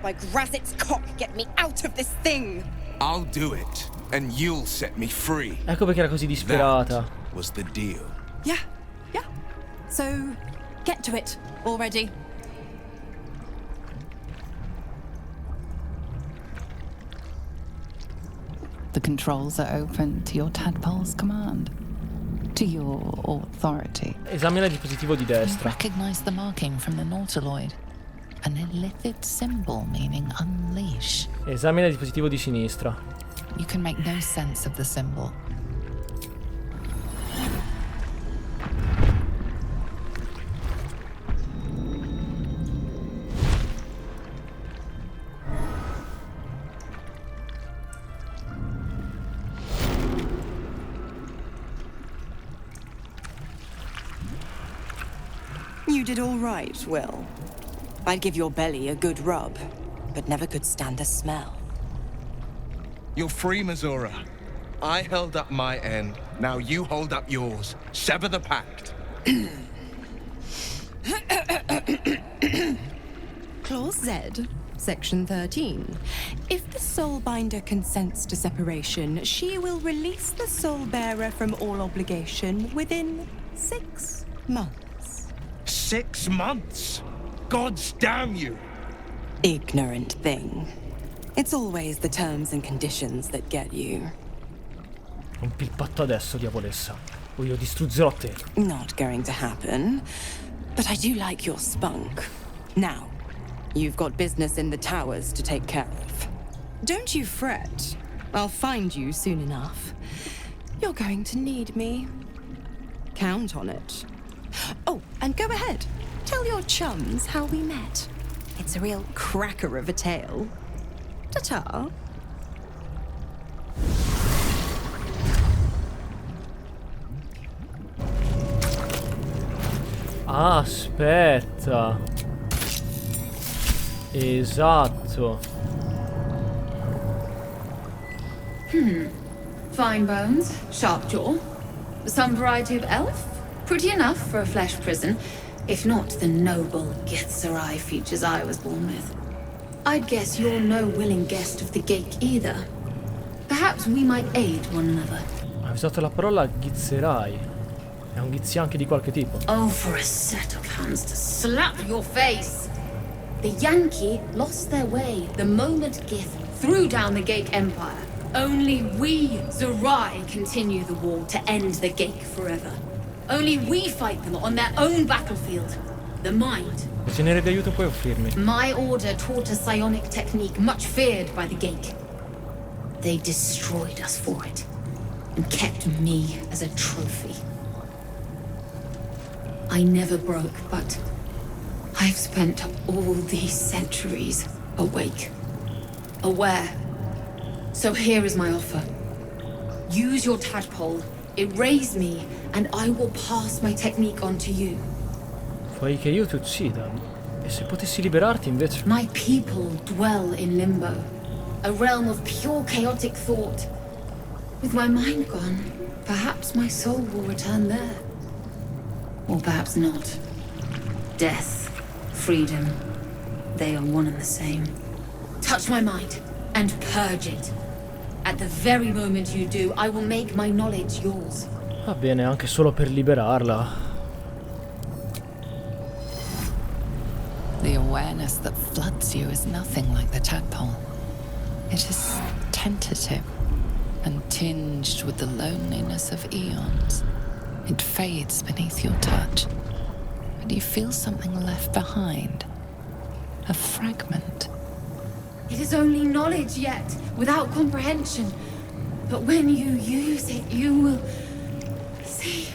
by Grazit's cock, get me out of this thing. I'll do it, and you'll set me free. Ecco perché era così disperata. That was the deal. Yeah. So, get to it already. The controls are open to your tadpole's command, to your authority. Esamina il dispositivo di destra. Recognize the marking from the nautiloid. An Illithid symbol meaning unleash. Esamina il dispositivo di sinistra. You can make no sense of the symbol. You did all right, Will. I'd give your belly a good rub, but never could stand the smell. You're free, Mizora. I held up my end. Now you hold up yours. Sever the pact. Clause Z, Section 13. If the Soulbinder consents to separation, she will release the Soulbearer from all obligation within 6 months. 6 months? Gods damn you! Ignorant thing. It's always the terms and conditions that get you. Rompi il patto adesso, diavolessa, o io distruzzerò te. Not going to happen. But I do like your spunk. Now, you've got business in the towers to take care of. Don't you fret. I'll find you soon enough. You're going to need me. Count on it. Oh, and go ahead. Tell your chums how we met. It's a real cracker of a tale. Ta-ta. Aspetta. Esatto. Fine bones, sharp jaw. Some variety of elf? Pretty enough for a flesh prison, if not the noble Githzerai features I was born with. I'd guess you're no willing guest of the gate either. Perhaps we might aid one another. Hai usato la parola Githzerai. È un ghizianche di qualche tipo. Oh, for a set of hands to slap your face! The Yankee lost their way the moment Gith threw down the Gate Empire. Only we, Zerai, continue the war to end the Gate forever. Only we fight them on their own battlefield. The mind. Che genere di aiuto puoi offrirmi? My order taught a psionic technique much feared by the Gate. They destroyed us for it, and kept me as a trophy. I never broke, but I've spent all these centuries awake, aware. So here is my offer. Use your tadpole, erase me, and I will pass my technique on to you. Vuoi che io ti uccida? E se potessi liberarti invece? My people dwell in limbo, a realm of pure chaotic thought. With my mind gone, perhaps my soul will return there. Or perhaps not. Death, freedom, they are one and the same. Touch my mind and purge it. At the very moment you do, I will make my knowledge yours. Va bene, anche solo per liberarla. The awareness that floods you is nothing like the tadpole. It is tentative and tinged with the loneliness of eons. It fades beneath your touch, and you feel something left behind. A fragment. It is only knowledge yet, without comprehension. But when you use it, you will see.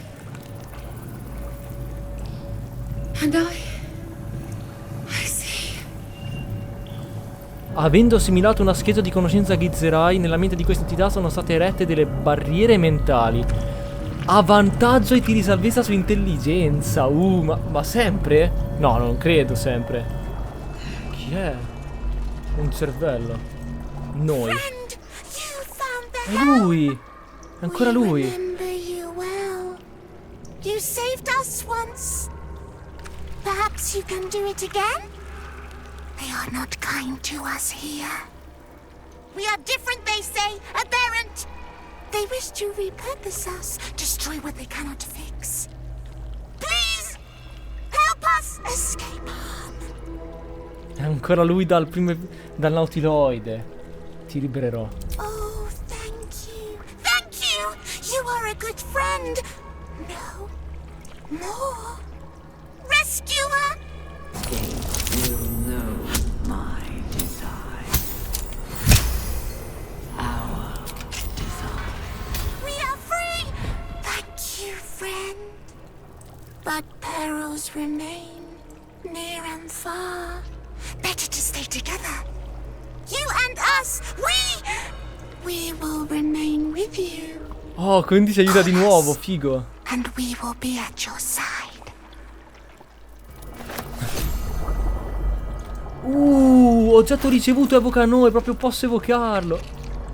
And I see. Avendo assimilato una scheda di conoscenza Githzerai, nella mente di questa entità sono state erette delle barriere mentali. A vantaggio ai tiri salvezza su intelligenza. Ma sempre? No, non credo sempre. Chi è? Un cervello. Noi. È lui. È ancora lui. You saved us once. Perhaps you can do it again? They are not kind to us here. We are different, they say, aberrant. They wish to repurpose us, destroy what they cannot fix. Please, help us escape harm. È ancora lui dal nautiloide. Ti libererò. Oh, thank you. Thank you! You are a good friend. No. More. Rescuer! They will know my desire. Our desire. We are free! Thank you, friend. But perils remain, near and far. Better to stay together. You and us, we will remain with you. Oh, quindi ci aiuta di nuovo, figo. And we will be at your side. Oggetto ricevuto evoca noi, proprio posso evocarlo.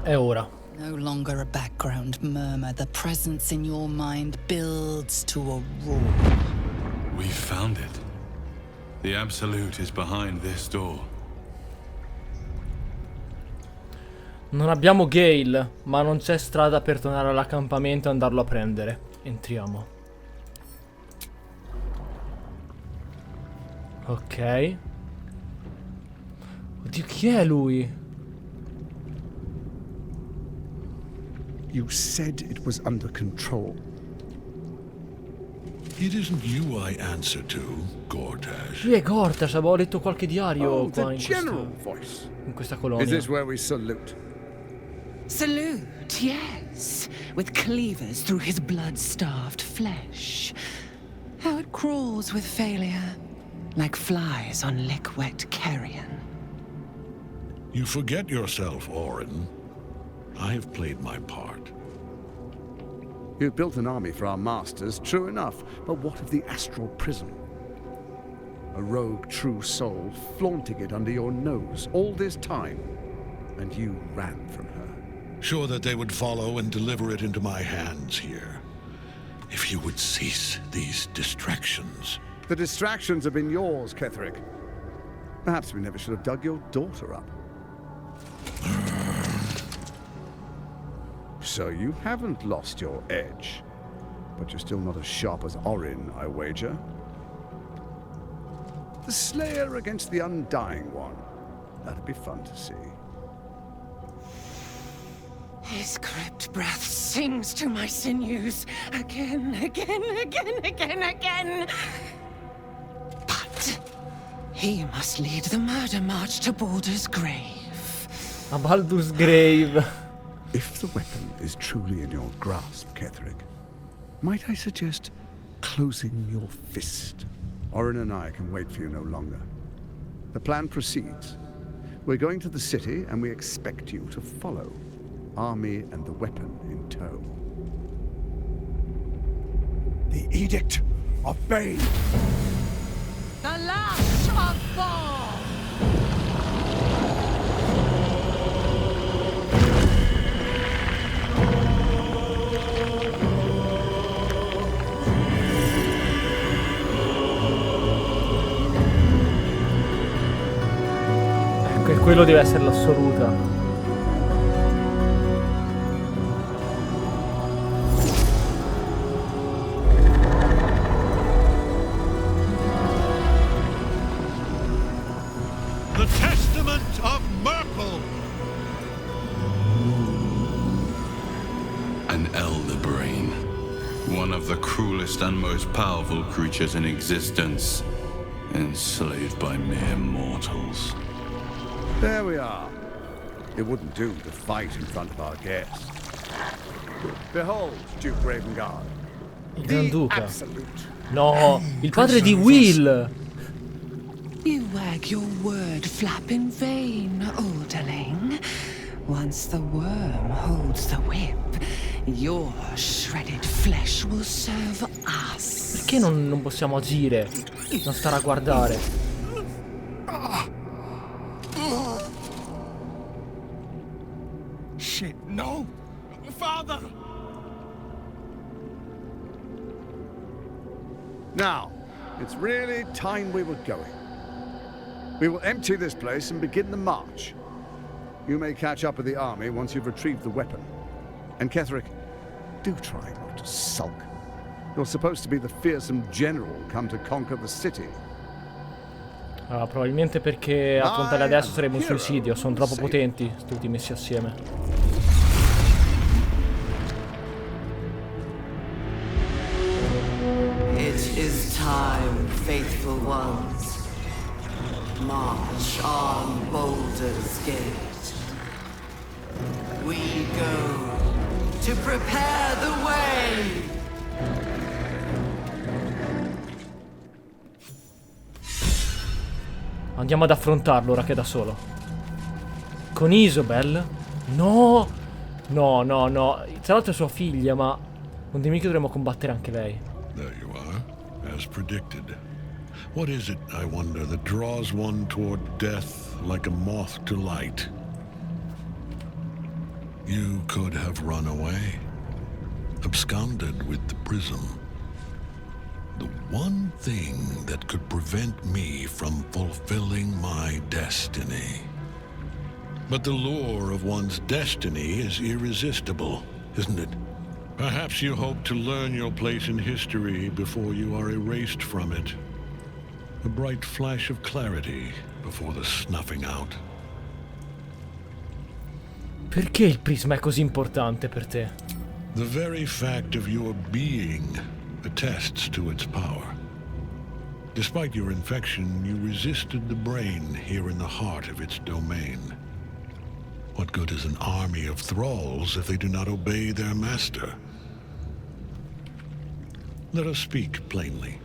È ora. No longer a background murmur, the presence in your mind builds to a roar. We found it. The Absolute is behind this door. Non abbiamo Gale, ma non c'è strada per tornare all'accampamento e andarlo a prendere. Entriamo. Ok. Oddio, chi è lui? You said it was under control. It isn't you I answer to, Gortash. Lui è Gortash, avevo letto qualche diario qua the general voice. in questa colonia. Is this where we salute? Salute, yes, with cleavers through his blood-starved flesh. How it crawls with failure, like flies on lick-wet carrion. You forget yourself, Orin. I have played my part. You've built an army for our masters, true enough, but what of the astral prison? A rogue true soul flaunting it under your nose all this time, and you ran from her. Sure that they would follow and deliver it into my hands here. If you would cease these distractions. The distractions have been yours, Ketheric. Perhaps we never should have dug your daughter up. So you haven't lost your edge, but you're still not as sharp as Orin, I wager. The Slayer against the Undying One. That'd be fun to see. His crypt breath sings to my sinews again. But he must lead the murder march to Baldur's grave. A Baldur's grave. If the weapon is truly in your grasp, Ketheric, might I suggest closing your fist? Orin and I can wait for you no longer. The plan proceeds. We're going to the city, and we expect you to follow. Army and the weapon in tow. The Edict of Bane! The Lash of Thorm! Ecco, quello deve essere l'assoluta. The Testament of Myrkul! An elder brain. One of the cruelest and most powerful creatures in existence. Enslaved by mere mortals. There we are. It wouldn't do to fight in front of our guests. Behold, Duke Ravengard. Il Granduca. Absolute. No, il padre di Will. You wag your word flap in vain, Alderling. Once the worm holds the whip, your shredded flesh will serve us. Perché non possiamo agire? Non stare a guardare. Shit, no! Father! Now, it's really time we were going. We will empty this place and begin the march. You may catch up with the army once you've retrieved the weapon. And Ketheric, do try not to sulk. You're supposed to be the fearsome general come to conquer the city. Ah, probabilmente perché affrontarli adesso sarebbe un suicidio. Sono troppo potenti, tutti messi assieme. It is time, faithful ones. March on Baldur's Gate. We go to prepare the way. Andiamo ad affrontarlo ora che è da solo. Con Isobel? No! No, no, no. Tra l'altro è sua figlia, ma un nemico dovremmo combattere anche lei. There you are, as predicted. What is it, I wonder, that draws one toward death like a moth to light? You could have run away, absconded with the prism. The one thing that could prevent me from fulfilling my destiny. But the lure of one's destiny is irresistible, isn't it? Perhaps you hope to learn your place in history before you are erased from it. A bright flash of clarity before the snuffing out. Perché il prisma è così importante per te? The very fact of your being attests to its power. Despite your infection, you resisted the brain here in the heart of its domain. What good is an army of thralls if they do not obey their master? Let us speak plainly.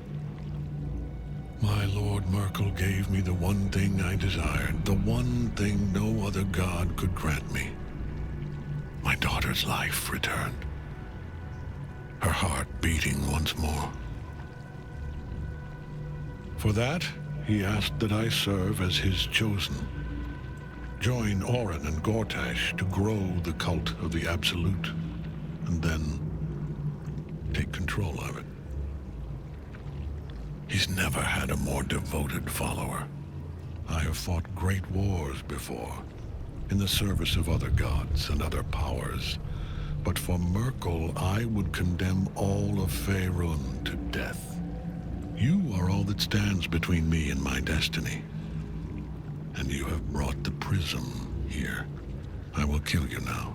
My Lord Myrkul gave me the one thing I desired, the one thing no other god could grant me. My daughter's life returned. Her heart beating once more. For that, he asked that I serve as his chosen. Join Orin and Gortash to grow the cult of the Absolute, and then take control of it. He's never had a more devoted follower. I have fought great wars before, in the service of other gods and other powers. But for Myrkul, I would condemn all of Faerun to death. You are all that stands between me and my destiny. And you have brought the prism here. I will kill you now.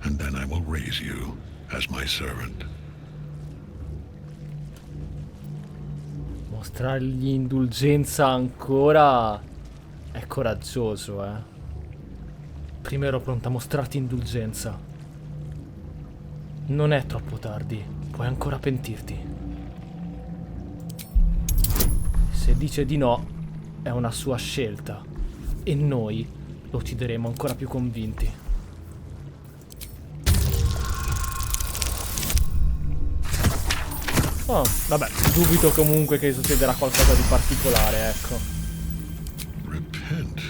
And then I will raise you as my servant. Mostrargli indulgenza ancora è coraggioso, eh. Prima ero pronta a mostrarti indulgenza. Non è troppo tardi, puoi ancora pentirti. Se dice di no, è una sua scelta. E noi lo uccideremo ancora più convinti. Oh, vabbè, dubito comunque che succederà qualcosa di particolare, ecco. Repent?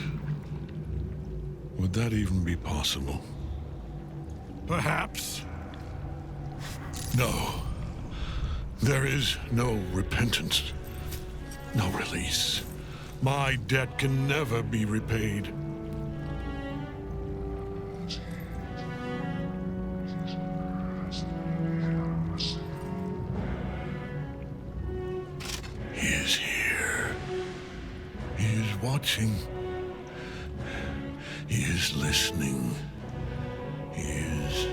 Would that even be possible? Perhaps. No. There is no repentance. No release. My debt can never be repaid. He is here. He is watching. He is listening. He is...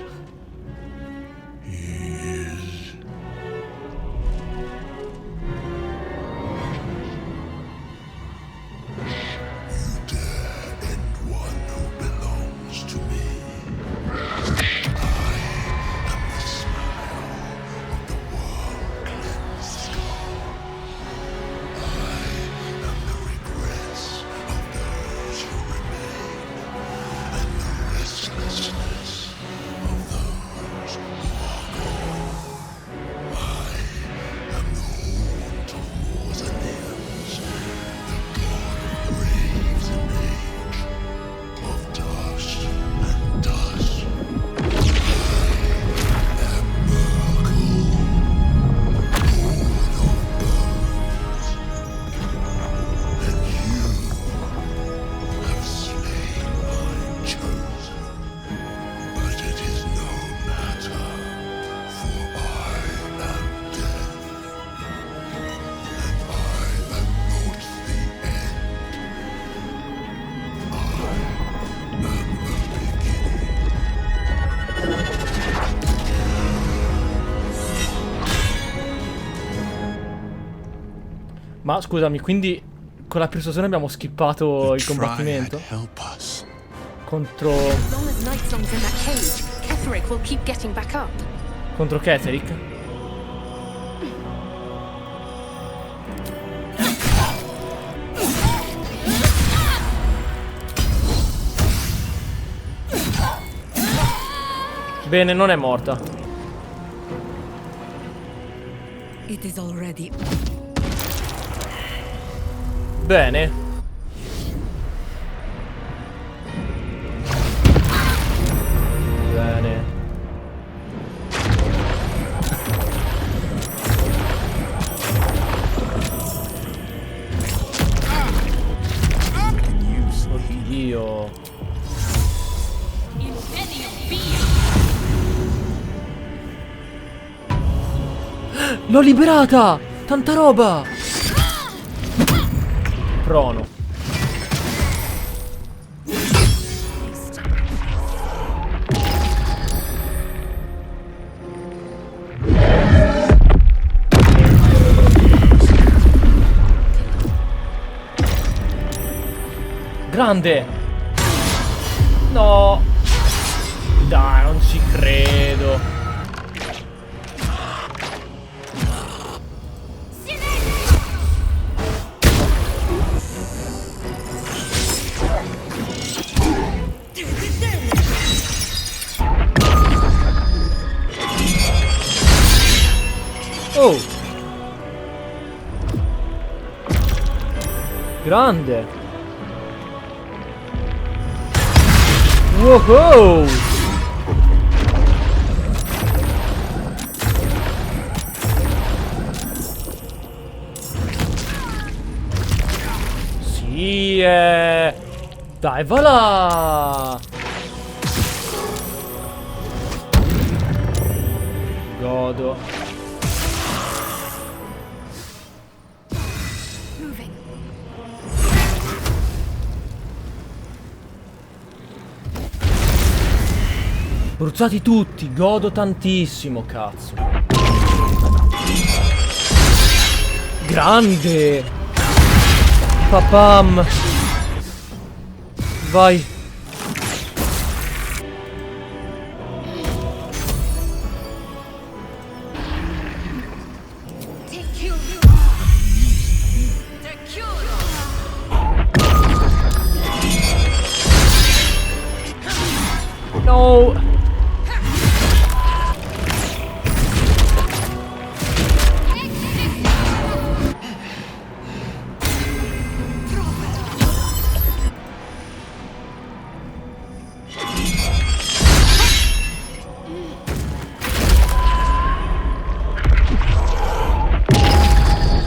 Ma scusami, quindi con la persuasione abbiamo skippato il combattimento? Contro... Contro Ketheric? Bene, non è morta. It is already. Bene. Bene. Oddio. L'ho liberata! Tanta roba! Prono. grande. No. Dai, non ci credo. Oh. Grande. Wow. Sì, dai, va là. Godo. Bruciati tutti, godo tantissimo, cazzo. Grande. Papam. Vai. No.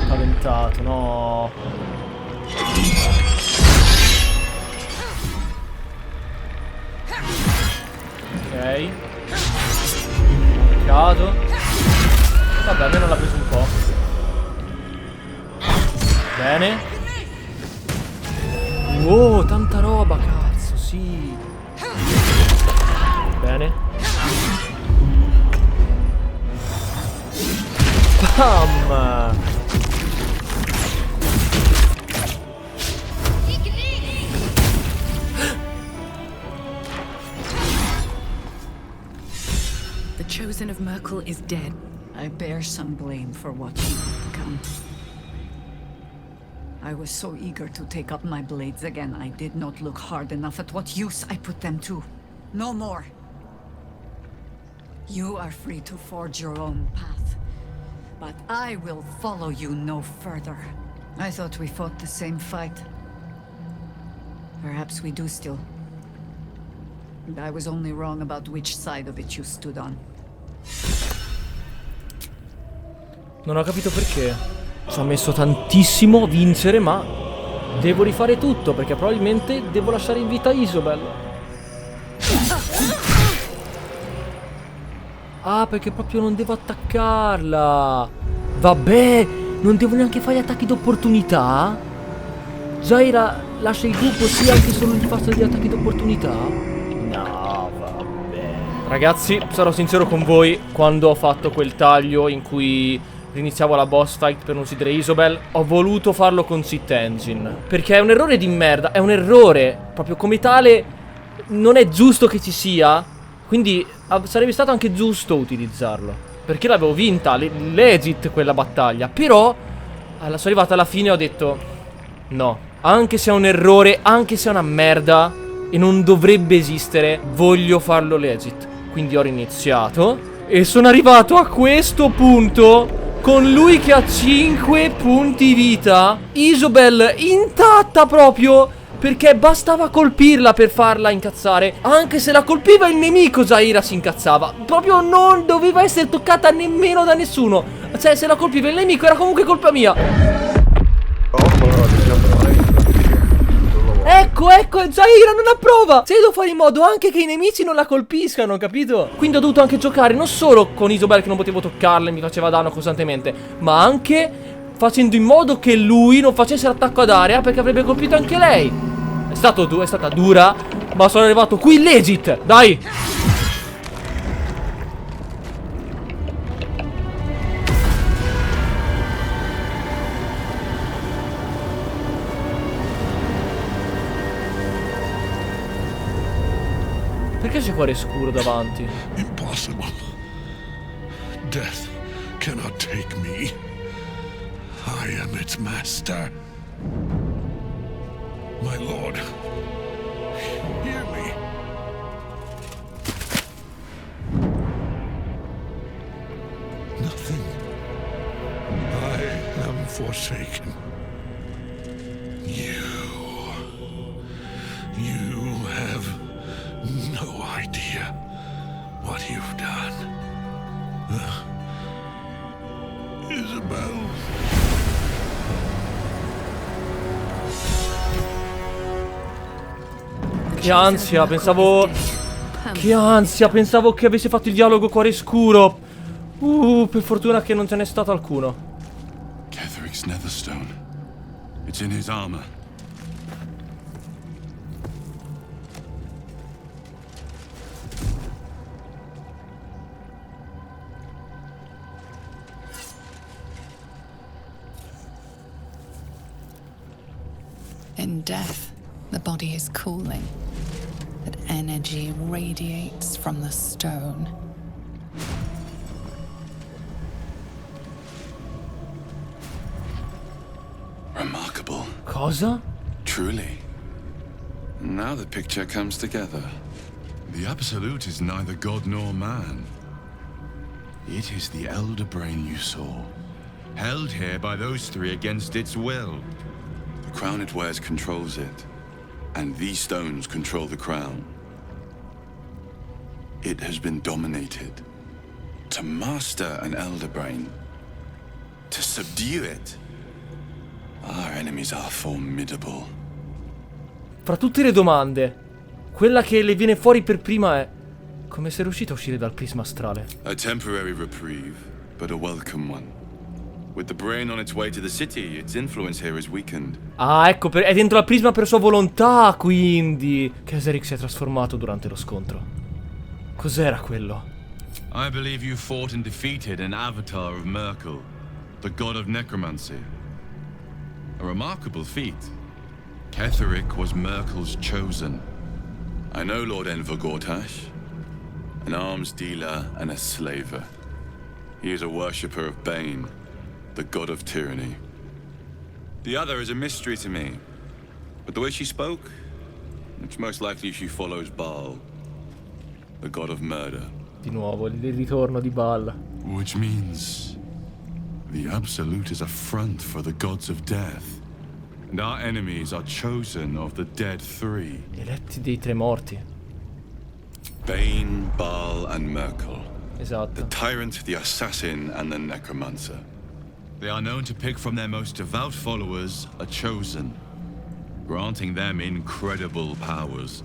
Spaventato, no. Ok. Cado. Vabbè, almeno l'ha preso un po'. Bene. Wow, tanta roba, cazzo, sì. Bene. Bam. The chosen of Myrkul is dead. I bear some blame for what you have become. I was so eager to take up my blades again, I did not look hard enough at what use I put them to. No more. You are free to forge your own path, but I will follow you no further. I thought we fought the same fight. Perhaps we do still. And I was only wrong about which side of it you stood on. Non ho capito perché. Ci ho messo tantissimo a vincere, ma devo rifare tutto perché probabilmente devo lasciare in vita Isobel. Ah, perché proprio non devo attaccarla. Vabbè, non devo neanche fare gli attacchi d'opportunità. Zaira lascia il gruppo sì anche solo di fare gli attacchi d'opportunità. No, vabbè. Ragazzi, sarò sincero con voi, quando ho fatto quel taglio in cui riniziavo la boss fight per non uccidere Isobel, ho voluto farlo con Cheat Engine, perché è un errore di merda, è un errore, proprio come tale non è giusto che ci sia, quindi sarebbe stato anche giusto utilizzarlo, perché l'avevo vinta, legit quella battaglia, però sono arrivato alla fine e ho detto no, anche se è un errore, anche se è una merda e non dovrebbe esistere, voglio farlo legit, quindi ho riniziato e sono arrivato a questo punto con lui che ha 5 punti vita, Isobel intatta proprio, perché bastava colpirla per farla incazzare. Anche se la colpiva il nemico, Zaira si incazzava. Proprio non doveva essere toccata nemmeno da nessuno. Cioè, se la colpiva il nemico era comunque colpa mia. Ecco, Zaira non approva. Se devo fare in modo anche che i nemici non la colpiscano, capito? Quindi ho dovuto anche giocare non solo con Isobel che non potevo toccarla e mi faceva danno costantemente, ma anche facendo in modo che lui non facesse l'attacco ad area, perché avrebbe colpito anche lei. È stata dura, ma sono arrivato qui legit. Dai. Perché c'è cuore scuro davanti? Impossible. Death cannot take me. I am its master. My lord, hear me. Nothing. I am forsaken. You have no idea what you've done. Isabel. Che ansia, pensavo... Che ansia, pensavo che avesse fatto il dialogo cuore scuro. Per fortuna che non ce n'è stato alcuno. Ketheric's Netherstone. It's in his armor. In death, the body is cooling, but energy radiates from the stone. Remarkable. Cosa? Truly. Now the picture comes together. The Absolute is neither god nor man. It is the elder brain you saw, held here by those three against its will. The crown it wears controls it, and these stones control the crown. It has been dominated. To master an elder brain, to subdue it, our enemies are formidable. Fra tutte le domande, quella che le viene fuori per prima è: come sei riuscito a uscire dal prisma astrale? A temporary reprieve, but a welcome one. With the brain on its way to the city, its influence here is weakened. Ah, ecco, è dentro la prisma per sua volontà, quindi Ketheric si è trasformato durante lo scontro. Cos'era quello? I believe you fought and defeated an avatar of Myrkul, the god of necromancy. A remarkable feat. Ketheric was Myrkul's chosen. I know Lord Enver Gortash, an arms dealer and a slaver. He is a worshipper of Bane, the god of tyranny. The other is a mystery to me, but the way she spoke, it's most likely she follows Baal, the god of murder. Di nuovo, il ritorno di Baal. Which means the Absolute is a front for the gods of death. And our enemies are chosen of the dead three. Eletti dei tre morti. Bane, Baal, and Myrkul. Esatto. The tyrant, the assassin, and the necromancer. They are known to pick from their most devout followers a chosen, granting them incredible powers.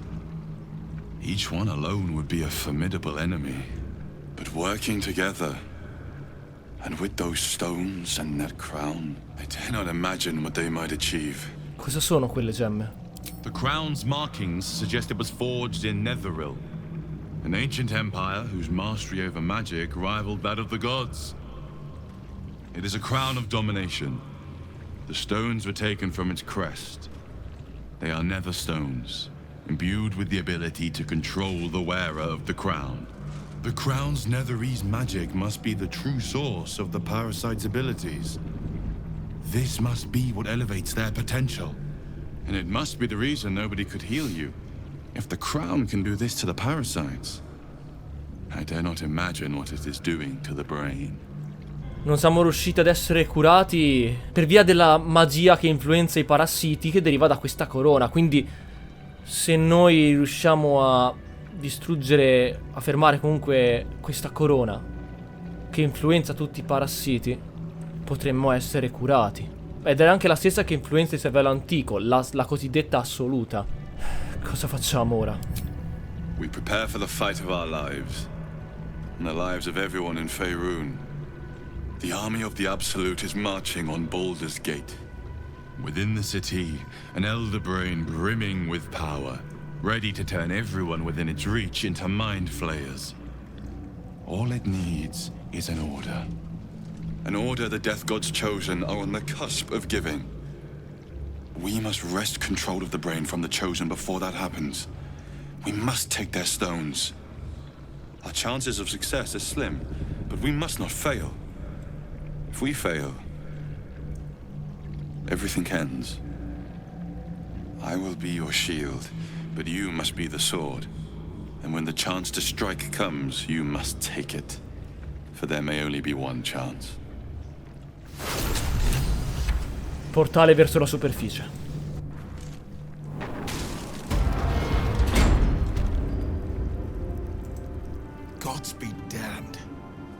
Each one alone would be a formidable enemy. But working together, and with those stones and that crown, I dare not imagine what they might achieve. Cosa sono quelle gemme? The crown's markings suggest it was forged in Netheril, an ancient empire whose mastery over magic rivaled that of the gods. It is a crown of domination. The stones were taken from its crest. They are nether stones, imbued with the ability to control the wearer of the crown. The crown's netherese magic must be the true source of the parasite's abilities. This must be what elevates their potential. And it must be the reason nobody could heal you. If the crown can do this to the parasites, I dare not imagine what it is doing to the brain. Non siamo riusciti ad essere curati per via della magia che influenza i parassiti che deriva da questa corona. Quindi se noi riusciamo a distruggere, a fermare comunque questa corona che influenza tutti i parassiti, potremmo essere curati. Ed è anche la stessa che influenza il cervello antico, la cosiddetta assoluta. Cosa facciamo ora? We prepare for the fight of our lives, and the lives of everyone in Faerun. The army of the Absolute is marching on Baldur's Gate. Within the city, an elder brain brimming with power, ready to turn everyone within its reach into mind flayers. All it needs is an order. An order the Death Gods chosen are on the cusp of giving. We must wrest control of the brain from the chosen before that happens. We must take their stones. Our chances of success are slim, but we must not fail. If we fail, everything ends. I will be your shield, but you must be the sword. And when the chance to strike comes, you must take it. For there may only be one chance. Portale verso la superficie. Gods be damned.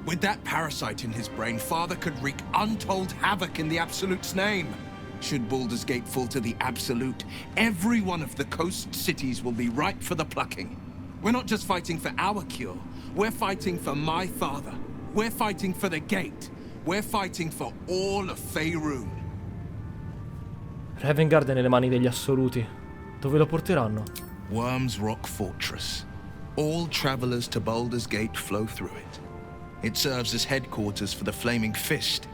With that parasite in his brain, Father could wreak untold havoc in the Absolute's name. Should Baldur's Gate fall to the Absolute, every one of the coast cities will be ripe for the plucking. We're not just fighting for our cure. We're fighting for my father. We're fighting for the gate. We're fighting for all of Faerun. Ravengard è nelle mani degli assoluti. Dove lo porteranno? Worm's Rock Fortress. All travelers to Baldur's Gate flow through it. It serves as headquarters for the Flaming Fist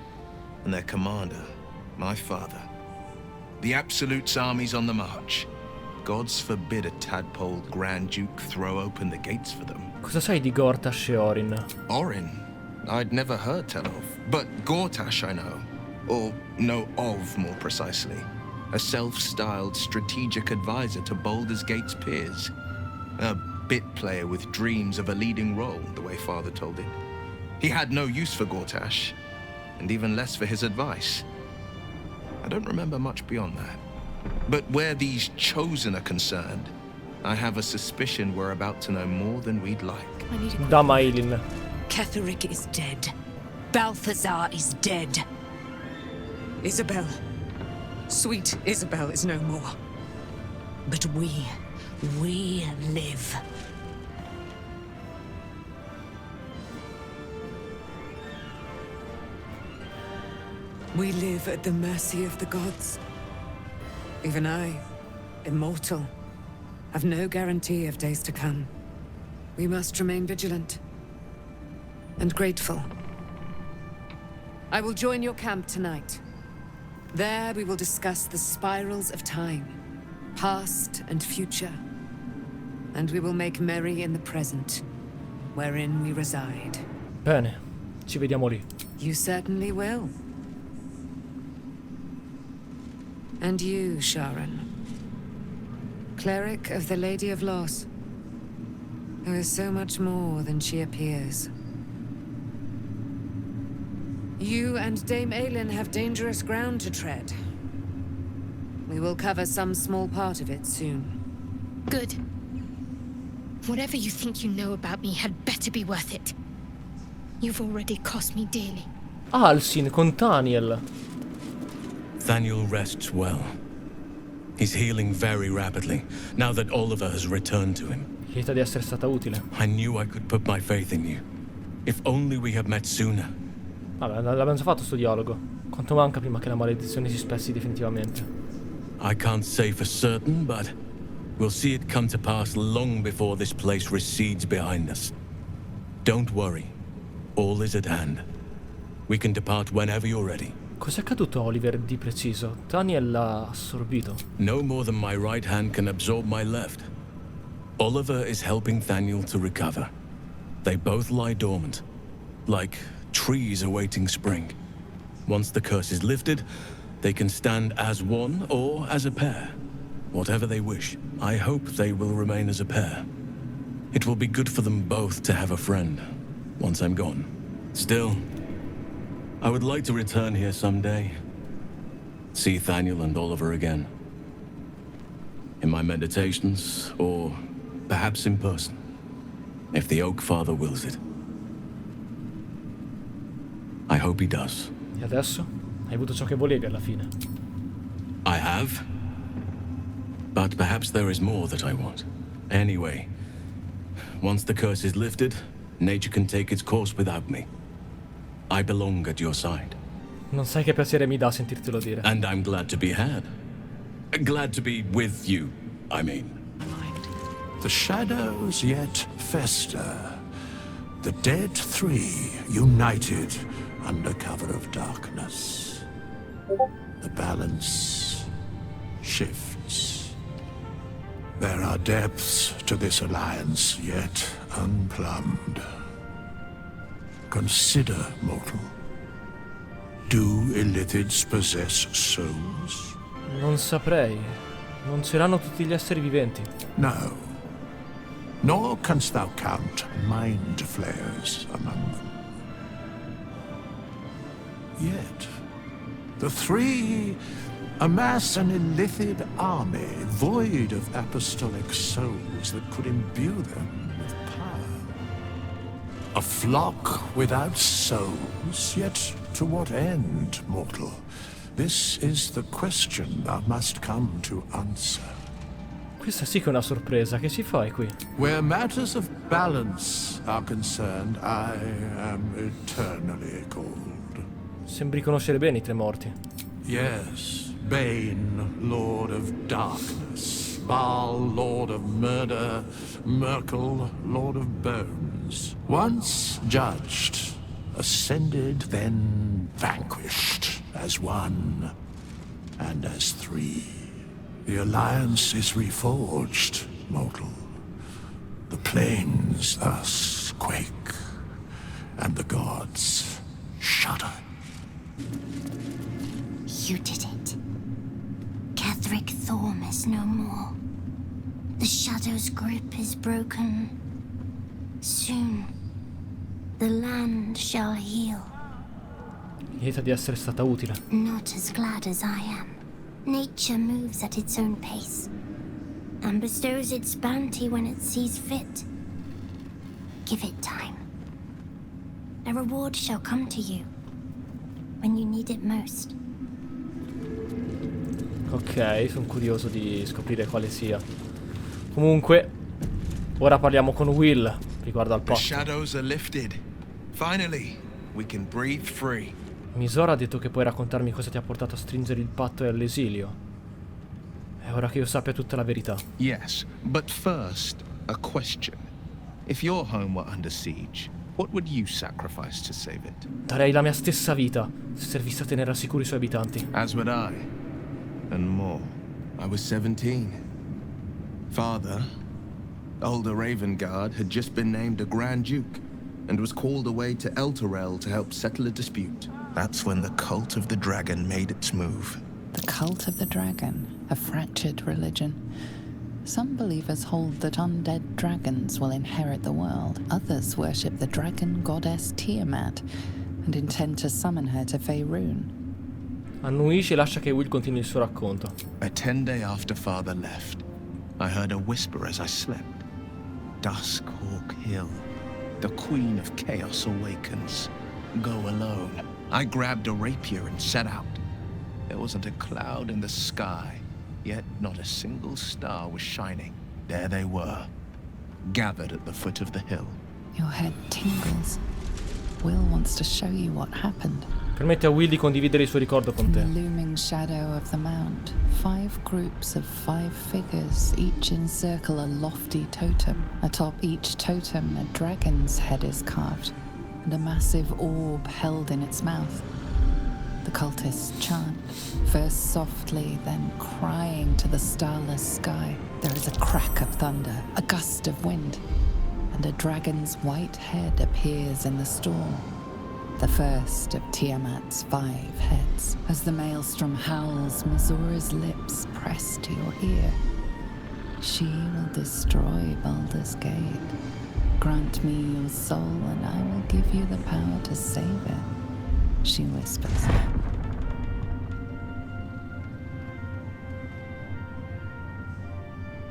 and their commander, my father. The Absolute's army's on the march. Gods forbid a tadpole Grand Duke throw open the gates for them. Cosa sai di Gortash e Orin? Orin? I'd never heard tell of. But Gortash I know. Or know of, more precisely. A self-styled strategic advisor to Baldur's Gate's peers. A bit player with dreams of a leading role, the way Father told it. He had no use for Gortash, and even less for his advice. I don't remember much beyond that. But where these chosen are concerned, I have a suspicion we're about to know more than we'd like. Damailin. Ketheric is dead. Balthazar is dead. Isabel. Sweet Isabel is no more. But we live. We live at the mercy of the gods. Even I, immortal, have no guarantee of days to come. We must remain vigilant and grateful. I will join your camp tonight. There we will discuss the spirals of time, past and future. And we will make merry in the present, wherein we reside. Bene, ci vediamo lì. You certainly will. And you, Sharon, cleric of the Lady of Loss, who is so much more than she appears. You and Dame Aelin have dangerous ground to tread. We will cover some small part of it soon. Good. Whatever you think you know about me had better be worth it. You've already cost me dearly. Halsin con Thaniel. Thaniel rests well. He's healing very rapidly, now that Oliver has returned to him. Lieta di essere stata utile. I knew I could put my faith in you. If only we had met sooner. Vabbè, l'abbiamo già fatto sto dialogo. Quanto manca prima che la maledizione si spezzi definitivamente? I can't say for certain, but we'll see it come to pass long before this place recedes behind us. Don't worry. All is at hand. We can depart whenever you're ready. Cos'è accaduto a Oliver di preciso? Thaniel l'ha assorbito. No more than my right hand can absorb my left. Oliver is helping Thaniel to recover. They both lie dormant, like trees awaiting spring. Once the curse is lifted, they can stand as one or as a pair. Whatever they wish. I hope they will remain as a pair. It will be good for them both to have a friend, once I'm gone. Still, I would like to return here someday. See Thaniel and Oliver again. In my meditations, or perhaps in person, if the Oak Father wills it. I hope he does. E adesso? Hai avuto ciò che volevi alla fine. I have. But perhaps there is more that I want. Anyway, once the curse is lifted, nature can take its course without me. I belong at your side. Non sai che piacere mi dà sentirtelo dire. And I'm glad to be had. Glad to be with you, I mean. The shadows yet fester. The dead three united under cover of darkness. The balance shifts. There are depths to this alliance yet unplumbed. Consider, mortal. Do Illithids possess souls? Non saprei. Non c'erano tutti gli esseri viventi. No. Nor canst thou count mind flayers among them. Yet, the three amass an Illithid army void of apostolic souls that could imbue them with power. A flock without souls, yet to what end, mortal? This is the question thou must come to answer. Questa sì che è una sorpresa. Che ci fai qui? Where matters of balance are concerned, I am eternally cold. Sembri conoscere bene i tre morti. Yes. Bane, Lord of Darkness. Baal, Lord of Murder. Myrkul, Lord of Bones. Once judged, ascended, then vanquished, as one and as three. The alliance is reforged, mortal. The plains thus quake, and the gods shudder. You did it. Ketheric Thorm is no more. The Shadow's grip is broken. Soon, the land shall heal. Lieta di essere stata utile. Not as glad as I am. Nature moves at its own pace, and bestows its bounty when it sees fit. Give it time. A reward shall come to you when you need it most. Ok, sono curioso di scoprire quale sia. Comunque, ora parliamo con Will riguardo al The patto. shadows are lifted. Finally, we can breathe free. Mizora ha detto che puoi raccontarmi cosa ti ha portato a stringere il patto e all'esilio. È ora che io sappia tutta la verità. Yes, but first, a question. If your home were under siege, what would you sacrifice to save it? Darei la mia stessa vita se servisse a tenere al sicuro i suoi abitanti. As would I. And more. I was 17. Father, older Ravengard, had just been named a Grand Duke and was called away to Elturel to help settle a dispute. That's when the cult of the dragon made its move. The cult of the dragon, a fractured religion. Some believers hold that undead dragons will inherit the world. Others worship the dragon goddess Tiamat and intend to summon her to Faerun. Annuisce e lascia che Will continui il suo racconto. A 10-day after Father left, I heard a whisper as I slept. Duskhawk Hill. The Queen of Chaos awakens. Go alone. I grabbed a rapier and set out. There wasn't a cloud in the sky, yet not a single star was shining. There they were, gathered at the foot of the hill. Your head tingles. Will wants to show you what happened. Permette a Will di condividere il suo ricordo con In te. the looming shadow of the mount, 5 groups of 5 figures each encircle a lofty totem. Atop each totem, a dragon's head is carved, and a massive orb held in its mouth. The cultists chant, first softly, then crying to the starless sky. There is a crack of thunder, a gust of wind, and a dragon's white head appears in the storm. The first of Tiamat's 5 heads. As the maelstrom howls, Mizora's lips press to your ear. She will destroy Baldur's Gate. Grant me your soul and I will give you the power to save it, she whispers.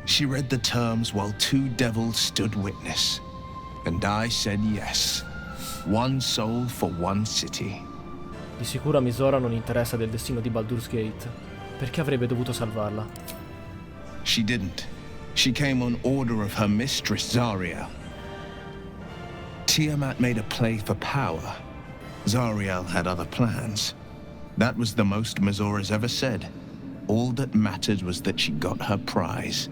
She read the terms while 2 devils stood witness, and I said yes. 1 soul for 1 city. Di sicuro a Mizora non interessa del destino di Baldur's Gate. Perché avrebbe dovuto salvarla? She didn't. She came on order of her mistress, Zariel. Tiamat made a play for power. Zariel had other plans. That was the most Mizora's ever said. All that mattered was that she got her prize.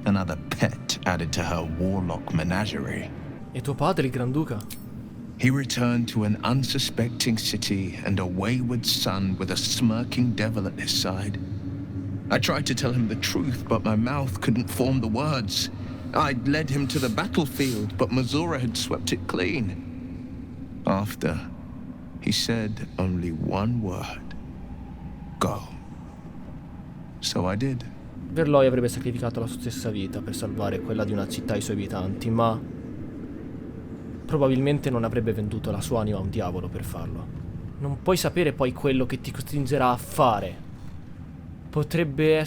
Another pet added to her warlock menagerie. E tuo padre, il Granduca? He returned to an unsuspecting city and a wayward son with a smirking devil at his side. I tried to tell him the truth, but my mouth couldn't form the words. I'd led him to the battlefield, but Mizora had swept it clean. After, he said only one word. Go. So I did. Verloi avrebbe sacrificato la sua stessa vita per salvare quella di una città e i suoi abitanti, ma probabilmente non avrebbe venduto la sua anima a un diavolo per farlo. Non puoi sapere poi quello che ti costringerà a fare. Potrebbe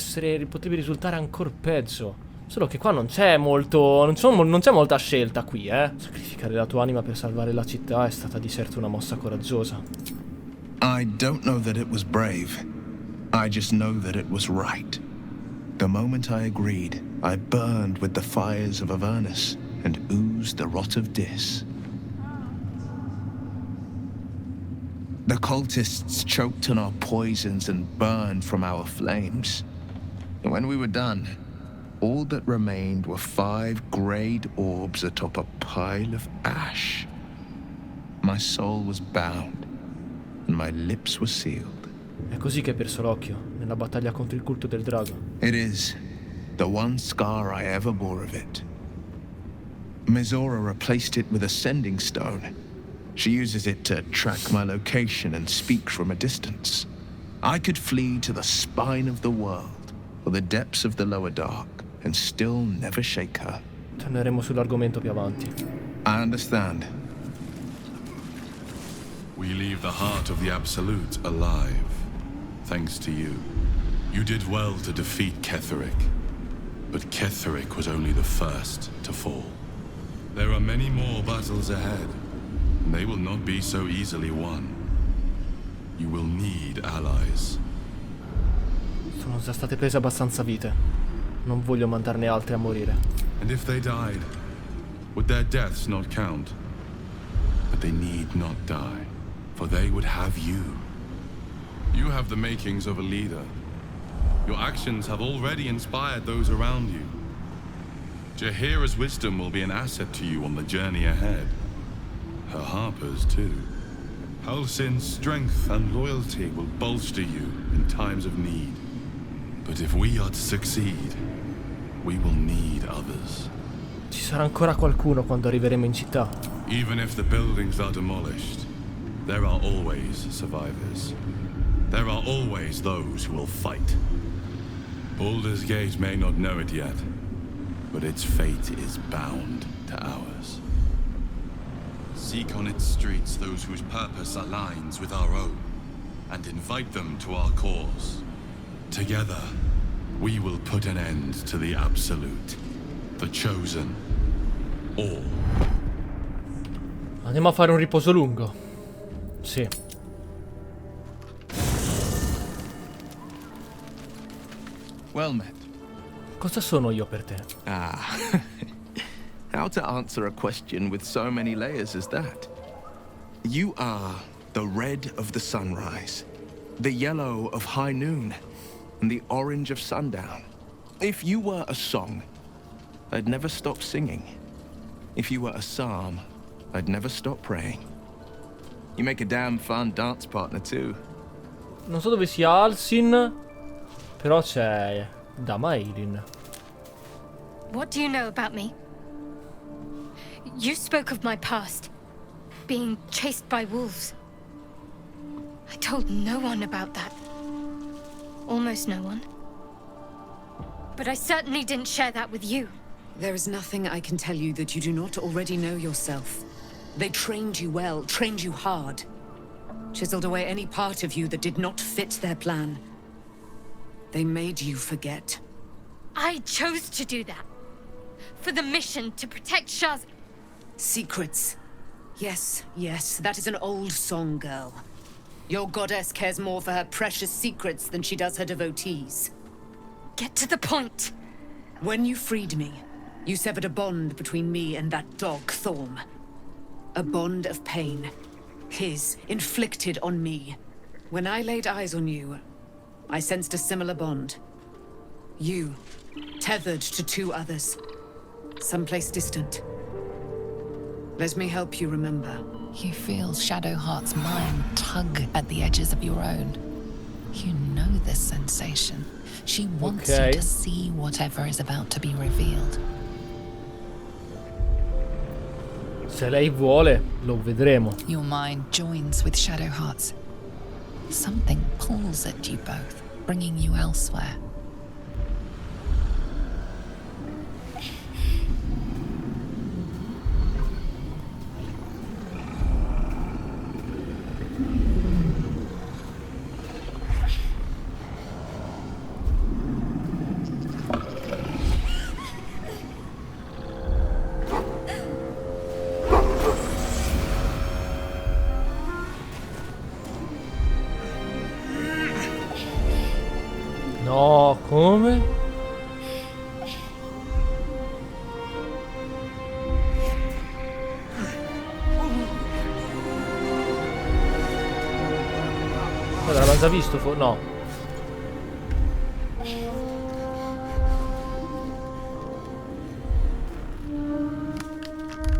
risultare ancora peggio. Solo che qua non c'è molta scelta qui, eh. Sacrificare la tua anima per salvare la città è stata di certo una mossa coraggiosa. I don't know that it was brave. I just know that it was right. The moment I agreed, I burned with the fires of Avernus and oozed the rot of Dis. The cultists choked on our poisons and burned from our flames. And when we were done, all that remained were 5 greyed orbs atop a pile of ash. My soul was bound, and my lips were sealed. È così che hai perso l'occhio, nella battaglia contro il culto del drago. It is the one scar I ever bore of it. Mizora replaced it with a sending stone. She uses it to track my location and speak from a distance. I could flee to the spine of the world, or the depths of the lower dark, and still never shake her. Torneremo sull'argomento più avanti. I understand. We leave the heart of the Absolute alive, thanks to you. You did well to defeat Ketheric, but Ketheric was only the first to fall. There are many more battles ahead, and they will not be so easily won. You will need allies. Sono già state prese abbastanza vite. Non voglio mandarne altre a morire. And if they died, would their deaths not count? But they need not die, for they would have you. You have the makings of a leader. Your actions have already inspired those around you. Jaheira's wisdom will be an asset to you on the journey ahead. Her harpers, too. Halsin's strength and loyalty will bolster you in times of need. But if we are to succeed, we will need others. Ci sarà ancora qualcuno quando arriveremo in città. Even if the buildings are demolished, there are always survivors. There are always those who will fight. Baldur's Gate may not know it yet, but its fate is bound to ours. Seek on its streets those whose purpose aligns with our own, and invite them to our cause. Together, we will put an end to the Absolute, the Chosen, all. Andiamo a fare un riposo lungo. Sì. Well met. Cosa sono io per te? Ah. How to answer a question with so many layers as that? You are the red of the sunrise, the yellow of high noon, and the orange of sundown. If you were a song, I'd never stop singing. If you were a psalm, I'd never stop praying. You make a damn fun dance partner too. Non so dove sia Halsin, però c'è Damailin. What do you know about me? You spoke of my past, being chased by wolves. I told no one about that. Almost no one. But I certainly didn't share that with you. There is nothing I can tell you that you do not already know yourself. They trained you well, trained you hard. Chiseled away any part of you that did not fit their plan. They made you forget. I chose to do that. For the mission to protect Shaz. Secrets. Yes, yes, that is an old song, girl. Your goddess cares more for her precious secrets than she does her devotees. Get to the point. When you freed me, you severed a bond between me and that dog, Thorm. A bond of pain. His, inflicted on me. When I laid eyes on you, I sensed a similar bond. You, tethered to 2 others. Someplace distant. Let me help you remember. You feel Shadowheart's mind tug at the edges of your own. You know this sensation. She wants you to see whatever is about to be revealed. Se lei vuole, lo vedremo. Your mind joins with Shadowheart's. Something pulls at you both, bringing you elsewhere. No, come? Guarda, l'abbiamo già visto, no.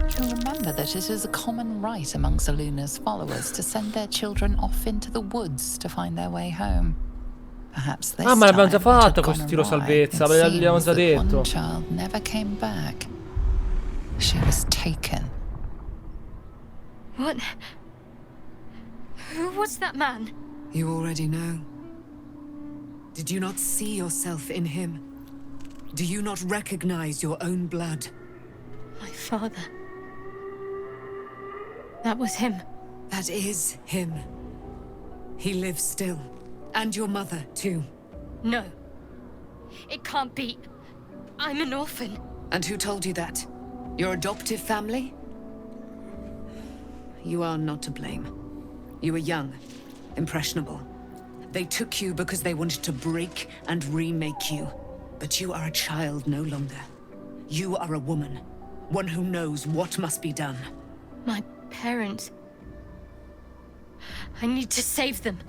You'll remember that it is a common rite among Saluna's followers to send their children off into the woods to find their way home. Ah, ma l'abbiamo già fatto questo tiro salvezza, l'abbiamo già detto. One child never came back. She was taken. What? Who was that man? You already know. Did you not see yourself in him? Do you not recognize your own blood? My father. That was him. That is him. He lives still. And your mother, too. No. It can't be. I'm an orphan. And who told you that? Your adoptive family? You are not to blame. You were young, impressionable. They took you because they wanted to break and remake you. But you are a child no longer. You are a woman. One who knows what must be done. My parents. I need to save them.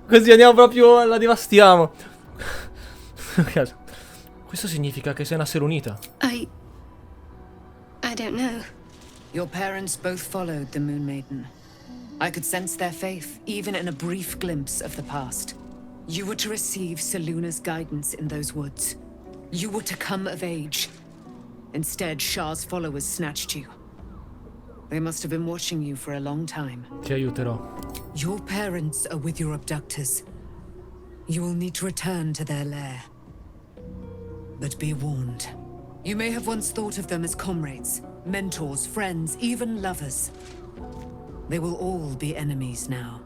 Così andiamo proprio, la devastiamo. Questo significa che sei una Selunita. I don't know. Your parents both followed the Moon Maiden. I could sense their faith, even in a brief glimpse of the past. You were to receive Saluna's guidance in those woods. You were to come of age. Instead, Shah's followers snatched you. They must have been watching you for a long time. Ti aiuterò. Your parents are with your abductors. You will need to return to their lair. But be warned. You may have once thought of them as comrades, mentors, friends, even lovers. They will all be enemies now.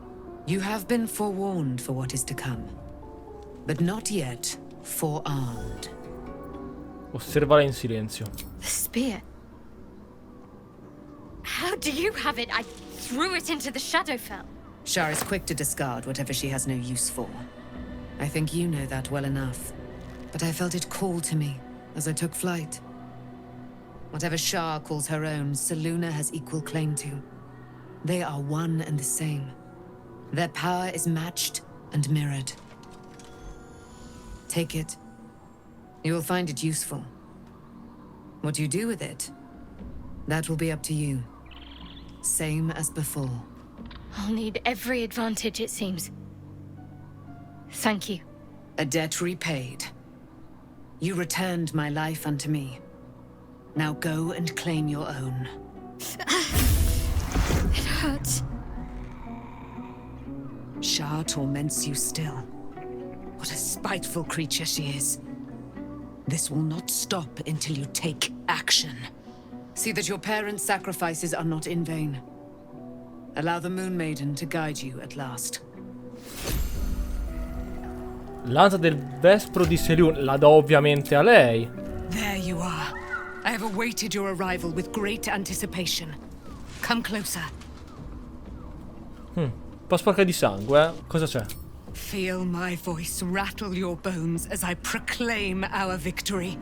You have been forewarned for what is to come. But not yet forearmed. Osservala in silenzio. The spear. How do you have it? I threw it into the Shadowfell. Shah is quick to discard whatever she has no use for. I think you know that well enough. But I felt it call to me as I took flight. Whatever Shah calls her own, Saluna has equal claim to. They are one and the same. Their power is matched and mirrored. Take it. You will find it useful. What you do with it, that will be up to you. Same as before. I'll need every advantage, it seems. Thank you. A debt repaid. You returned my life unto me. Now go and claim your own. It hurts. Shah torments you still. What a spiteful creature she is. This will not stop until you take action. See that your parents' sacrifices are not in vain. Allow the Moon Maiden to guide you at last. Lanza del Vespro di Selun. La do ovviamente a lei. There you are. I have awaited your arrival with great anticipation. Come closer. Un po' sporca di sangue, eh? Cosa c'è? Feel my voice rattle your bones as I proclaim our victory.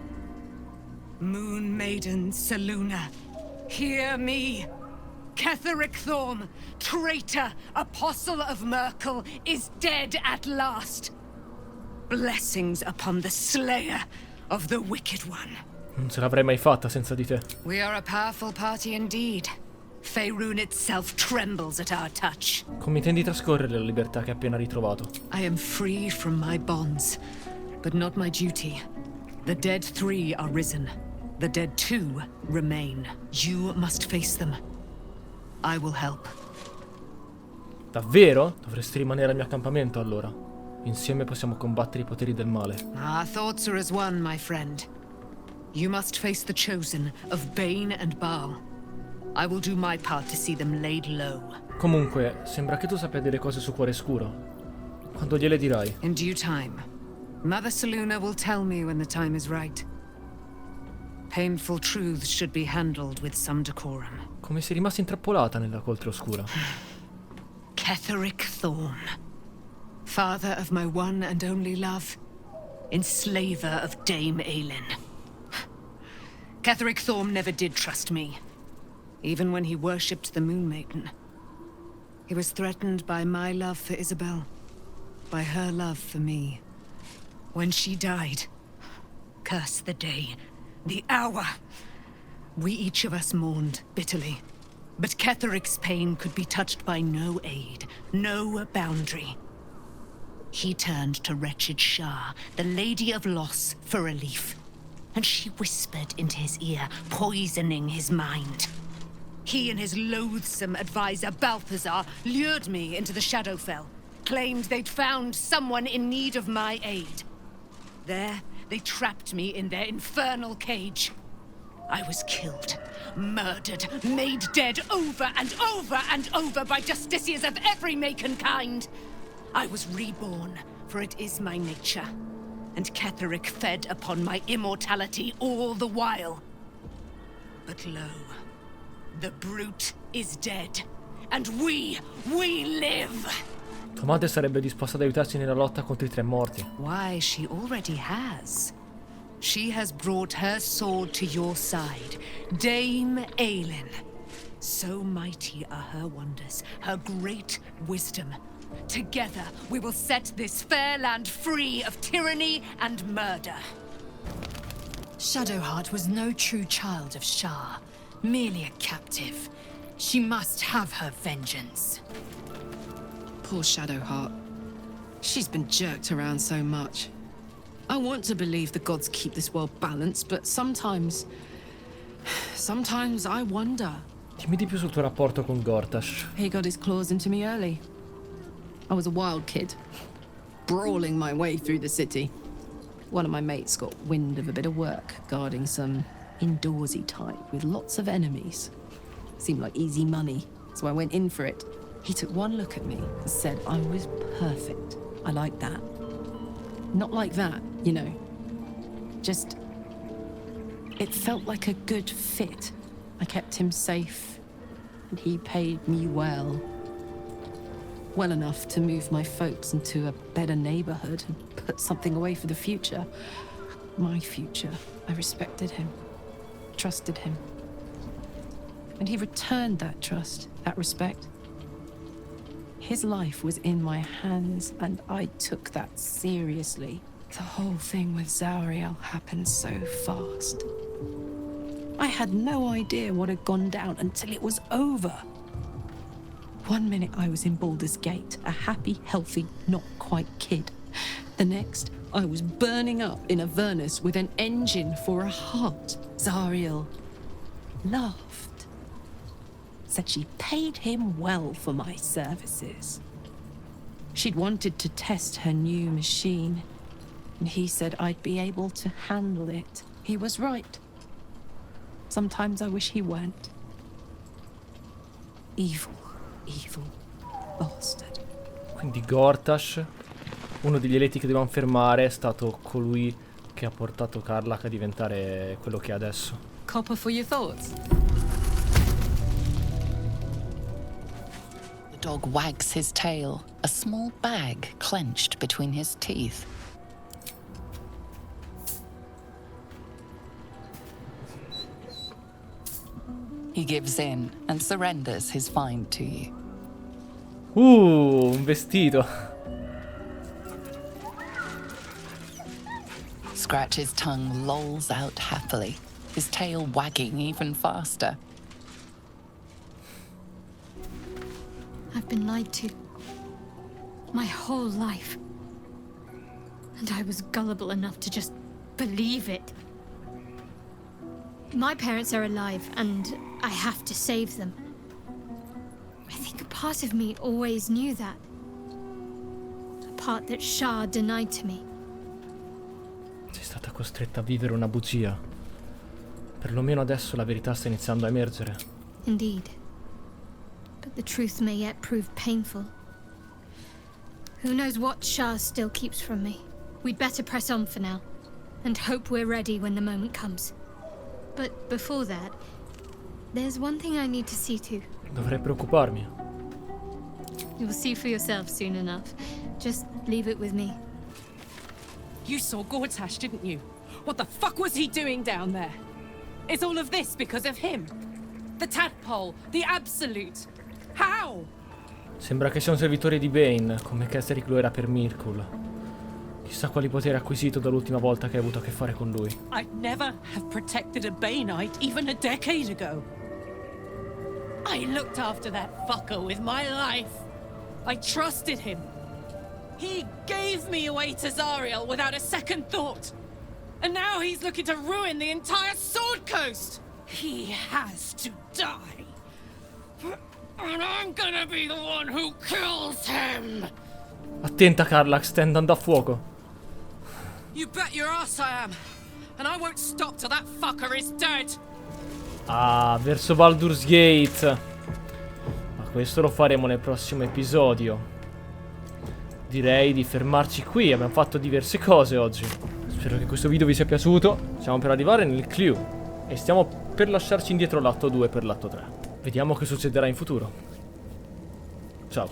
Moon Maiden Saluna, hear me. Ketheric Thorm, traitor, apostle of Myrkul, is dead at last. Blessings upon the slayer of the wicked one. Non ce l'avrei mai fatta senza di te. We are a powerful party indeed. Faerun itself trembles at our touch. Come intendi trascorrere la libertà che hai appena ritrovato? I am free from my bonds, but not my duty. The dead 3 are risen. The dead 2 remain. You must face them. I will help. Davvero? Dovresti rimanere al mio accampamento allora. Insieme possiamo combattere i poteri del male. Our thoughts are as one, my friend. You must face the chosen of Bane and Baal. I will do my part to see them laid low. Comunque, sembra che tu sappia delle cose su Cuore Scuro. Quando gliele dirai? In due time. Mother Selûne will tell me when the time is right. Painful truths should be handled with some decorum. Come sei rimasta intrappolata nella coltre oscura? Ketheric Thorm. Father of my one and only love. Enslaver of Dame Aelin. Ketheric Thorm never did trust me. Even when he worshipped the Moon Maiden. He was threatened by my love for Isabel. By her love for me. When she died, curse the day, the hour. We each of us mourned bitterly. But Ketheric's pain could be touched by no aid, no boundary. He turned to wretched Shah, the Lady of Loss, for relief. And she whispered into his ear, poisoning his mind. He and his loathsome advisor, Balthazar, lured me into the Shadowfell, claimed they'd found someone in need of my aid. There, they trapped me in their infernal cage. I was killed, murdered, made dead over and over and over by justiciars of every make and kind. I was reborn, for it is my nature. And Ketheric fed upon my immortality all the while. But lo, the brute is dead, and we live! Tua madre sarebbe disposta ad aiutarci nella lotta contro i 3 morti. Why, she already has. She has brought her sword to your side, Dame Aelin. So mighty are her wonders, her great wisdom. Together, we will set this fair land free of tyranny and murder. Shadowheart was no true child of Shah, merely a captive. She must have her vengeance. Poor Shadowheart. She's been jerked around so much. I want to believe the gods keep this world balanced, but sometimes I wonder. Dimmi di più sul tuo rapporto con Gortash. He got his claws into me early. I was a wild kid, brawling my way through the city. One of my mates got wind of a bit of work, guarding some indoorsy type with lots of enemies. Seemed like easy money, so I went in for it. He took one look at me and said I was perfect. I like that. Not like that, you know. Just... it felt like a good fit. I kept him safe, and he paid me well. Well enough to move my folks into a better neighborhood and put something away for the future. My future. I respected him, trusted him. And he returned that trust, that respect. His life was in my hands, and I took that seriously. The whole thing with Zariel happened so fast. I had no idea what had gone down until it was over. One minute I was in Baldur's Gate, a happy, healthy, not quite kid. The next, I was burning up in Avernus with an engine for a heart. Zariel laughed. Said she paid him well for my services. She'd wanted to test her new machine, and he said I'd be able to handle it. He was right. Sometimes I wish he weren't. Evil bastard. Quindi Gortash, uno degli eletti che dovevamo fermare, è stato colui che ha portato Karlach a diventare quello che è adesso. Copper for your thoughts. The dog wags his tail, a small bag clenched between his teeth. He gives in and surrenders his find to you. Un vestito. Scratch's tongue lolls out happily, his tail wagging even faster. I've been lied to. My whole life. And I was gullible enough to just believe it. My parents are alive, and I have to save them. I think a part of me always knew that. A part that Shah denied to me. Sei stata costretta a vivere una bugia. Perlomeno adesso la verità sta iniziando a emergere. Indeed. But the truth may yet prove painful. Who knows what Shah still keeps from me. We'd better press on for now, and hope we're ready when the moment comes. But before that, there's one thing I need to see to. Dovrei preoccuparmi. You'll see for yourself soon enough. Just leave it with me. You saw Gortash, didn't you? What the fuck was he doing down there? Is all of this because of him? The tadpole, the absolute. How? Sembra che sia un servitore di Bane, come Ketheric lo era per Myrkul. Chissà quali poteri ha acquisito dall'ultima volta che hai avuto a che fare con lui. I'd never have protected a Baneite even a decade ago. I looked after that fucker with my life. I trusted him. He gave me away to Zariel without a second thought. And now he's looking to ruin the entire Sword Coast. He has to die. And I'm gonna be the one who kills him. Attenta, Karlach, stai andando a fuoco. You bet your ass I am. And I won't stop till that fucker is dead. Ah, verso Baldur's Gate. Ma questo lo faremo nel prossimo episodio. Direi di fermarci qui. Abbiamo fatto diverse cose oggi. Spero che questo video vi sia piaciuto. Stiamo per arrivare nel Clue e stiamo per lasciarci indietro l'atto 2 per l'atto 3. Vediamo che succederà in futuro. Ciao.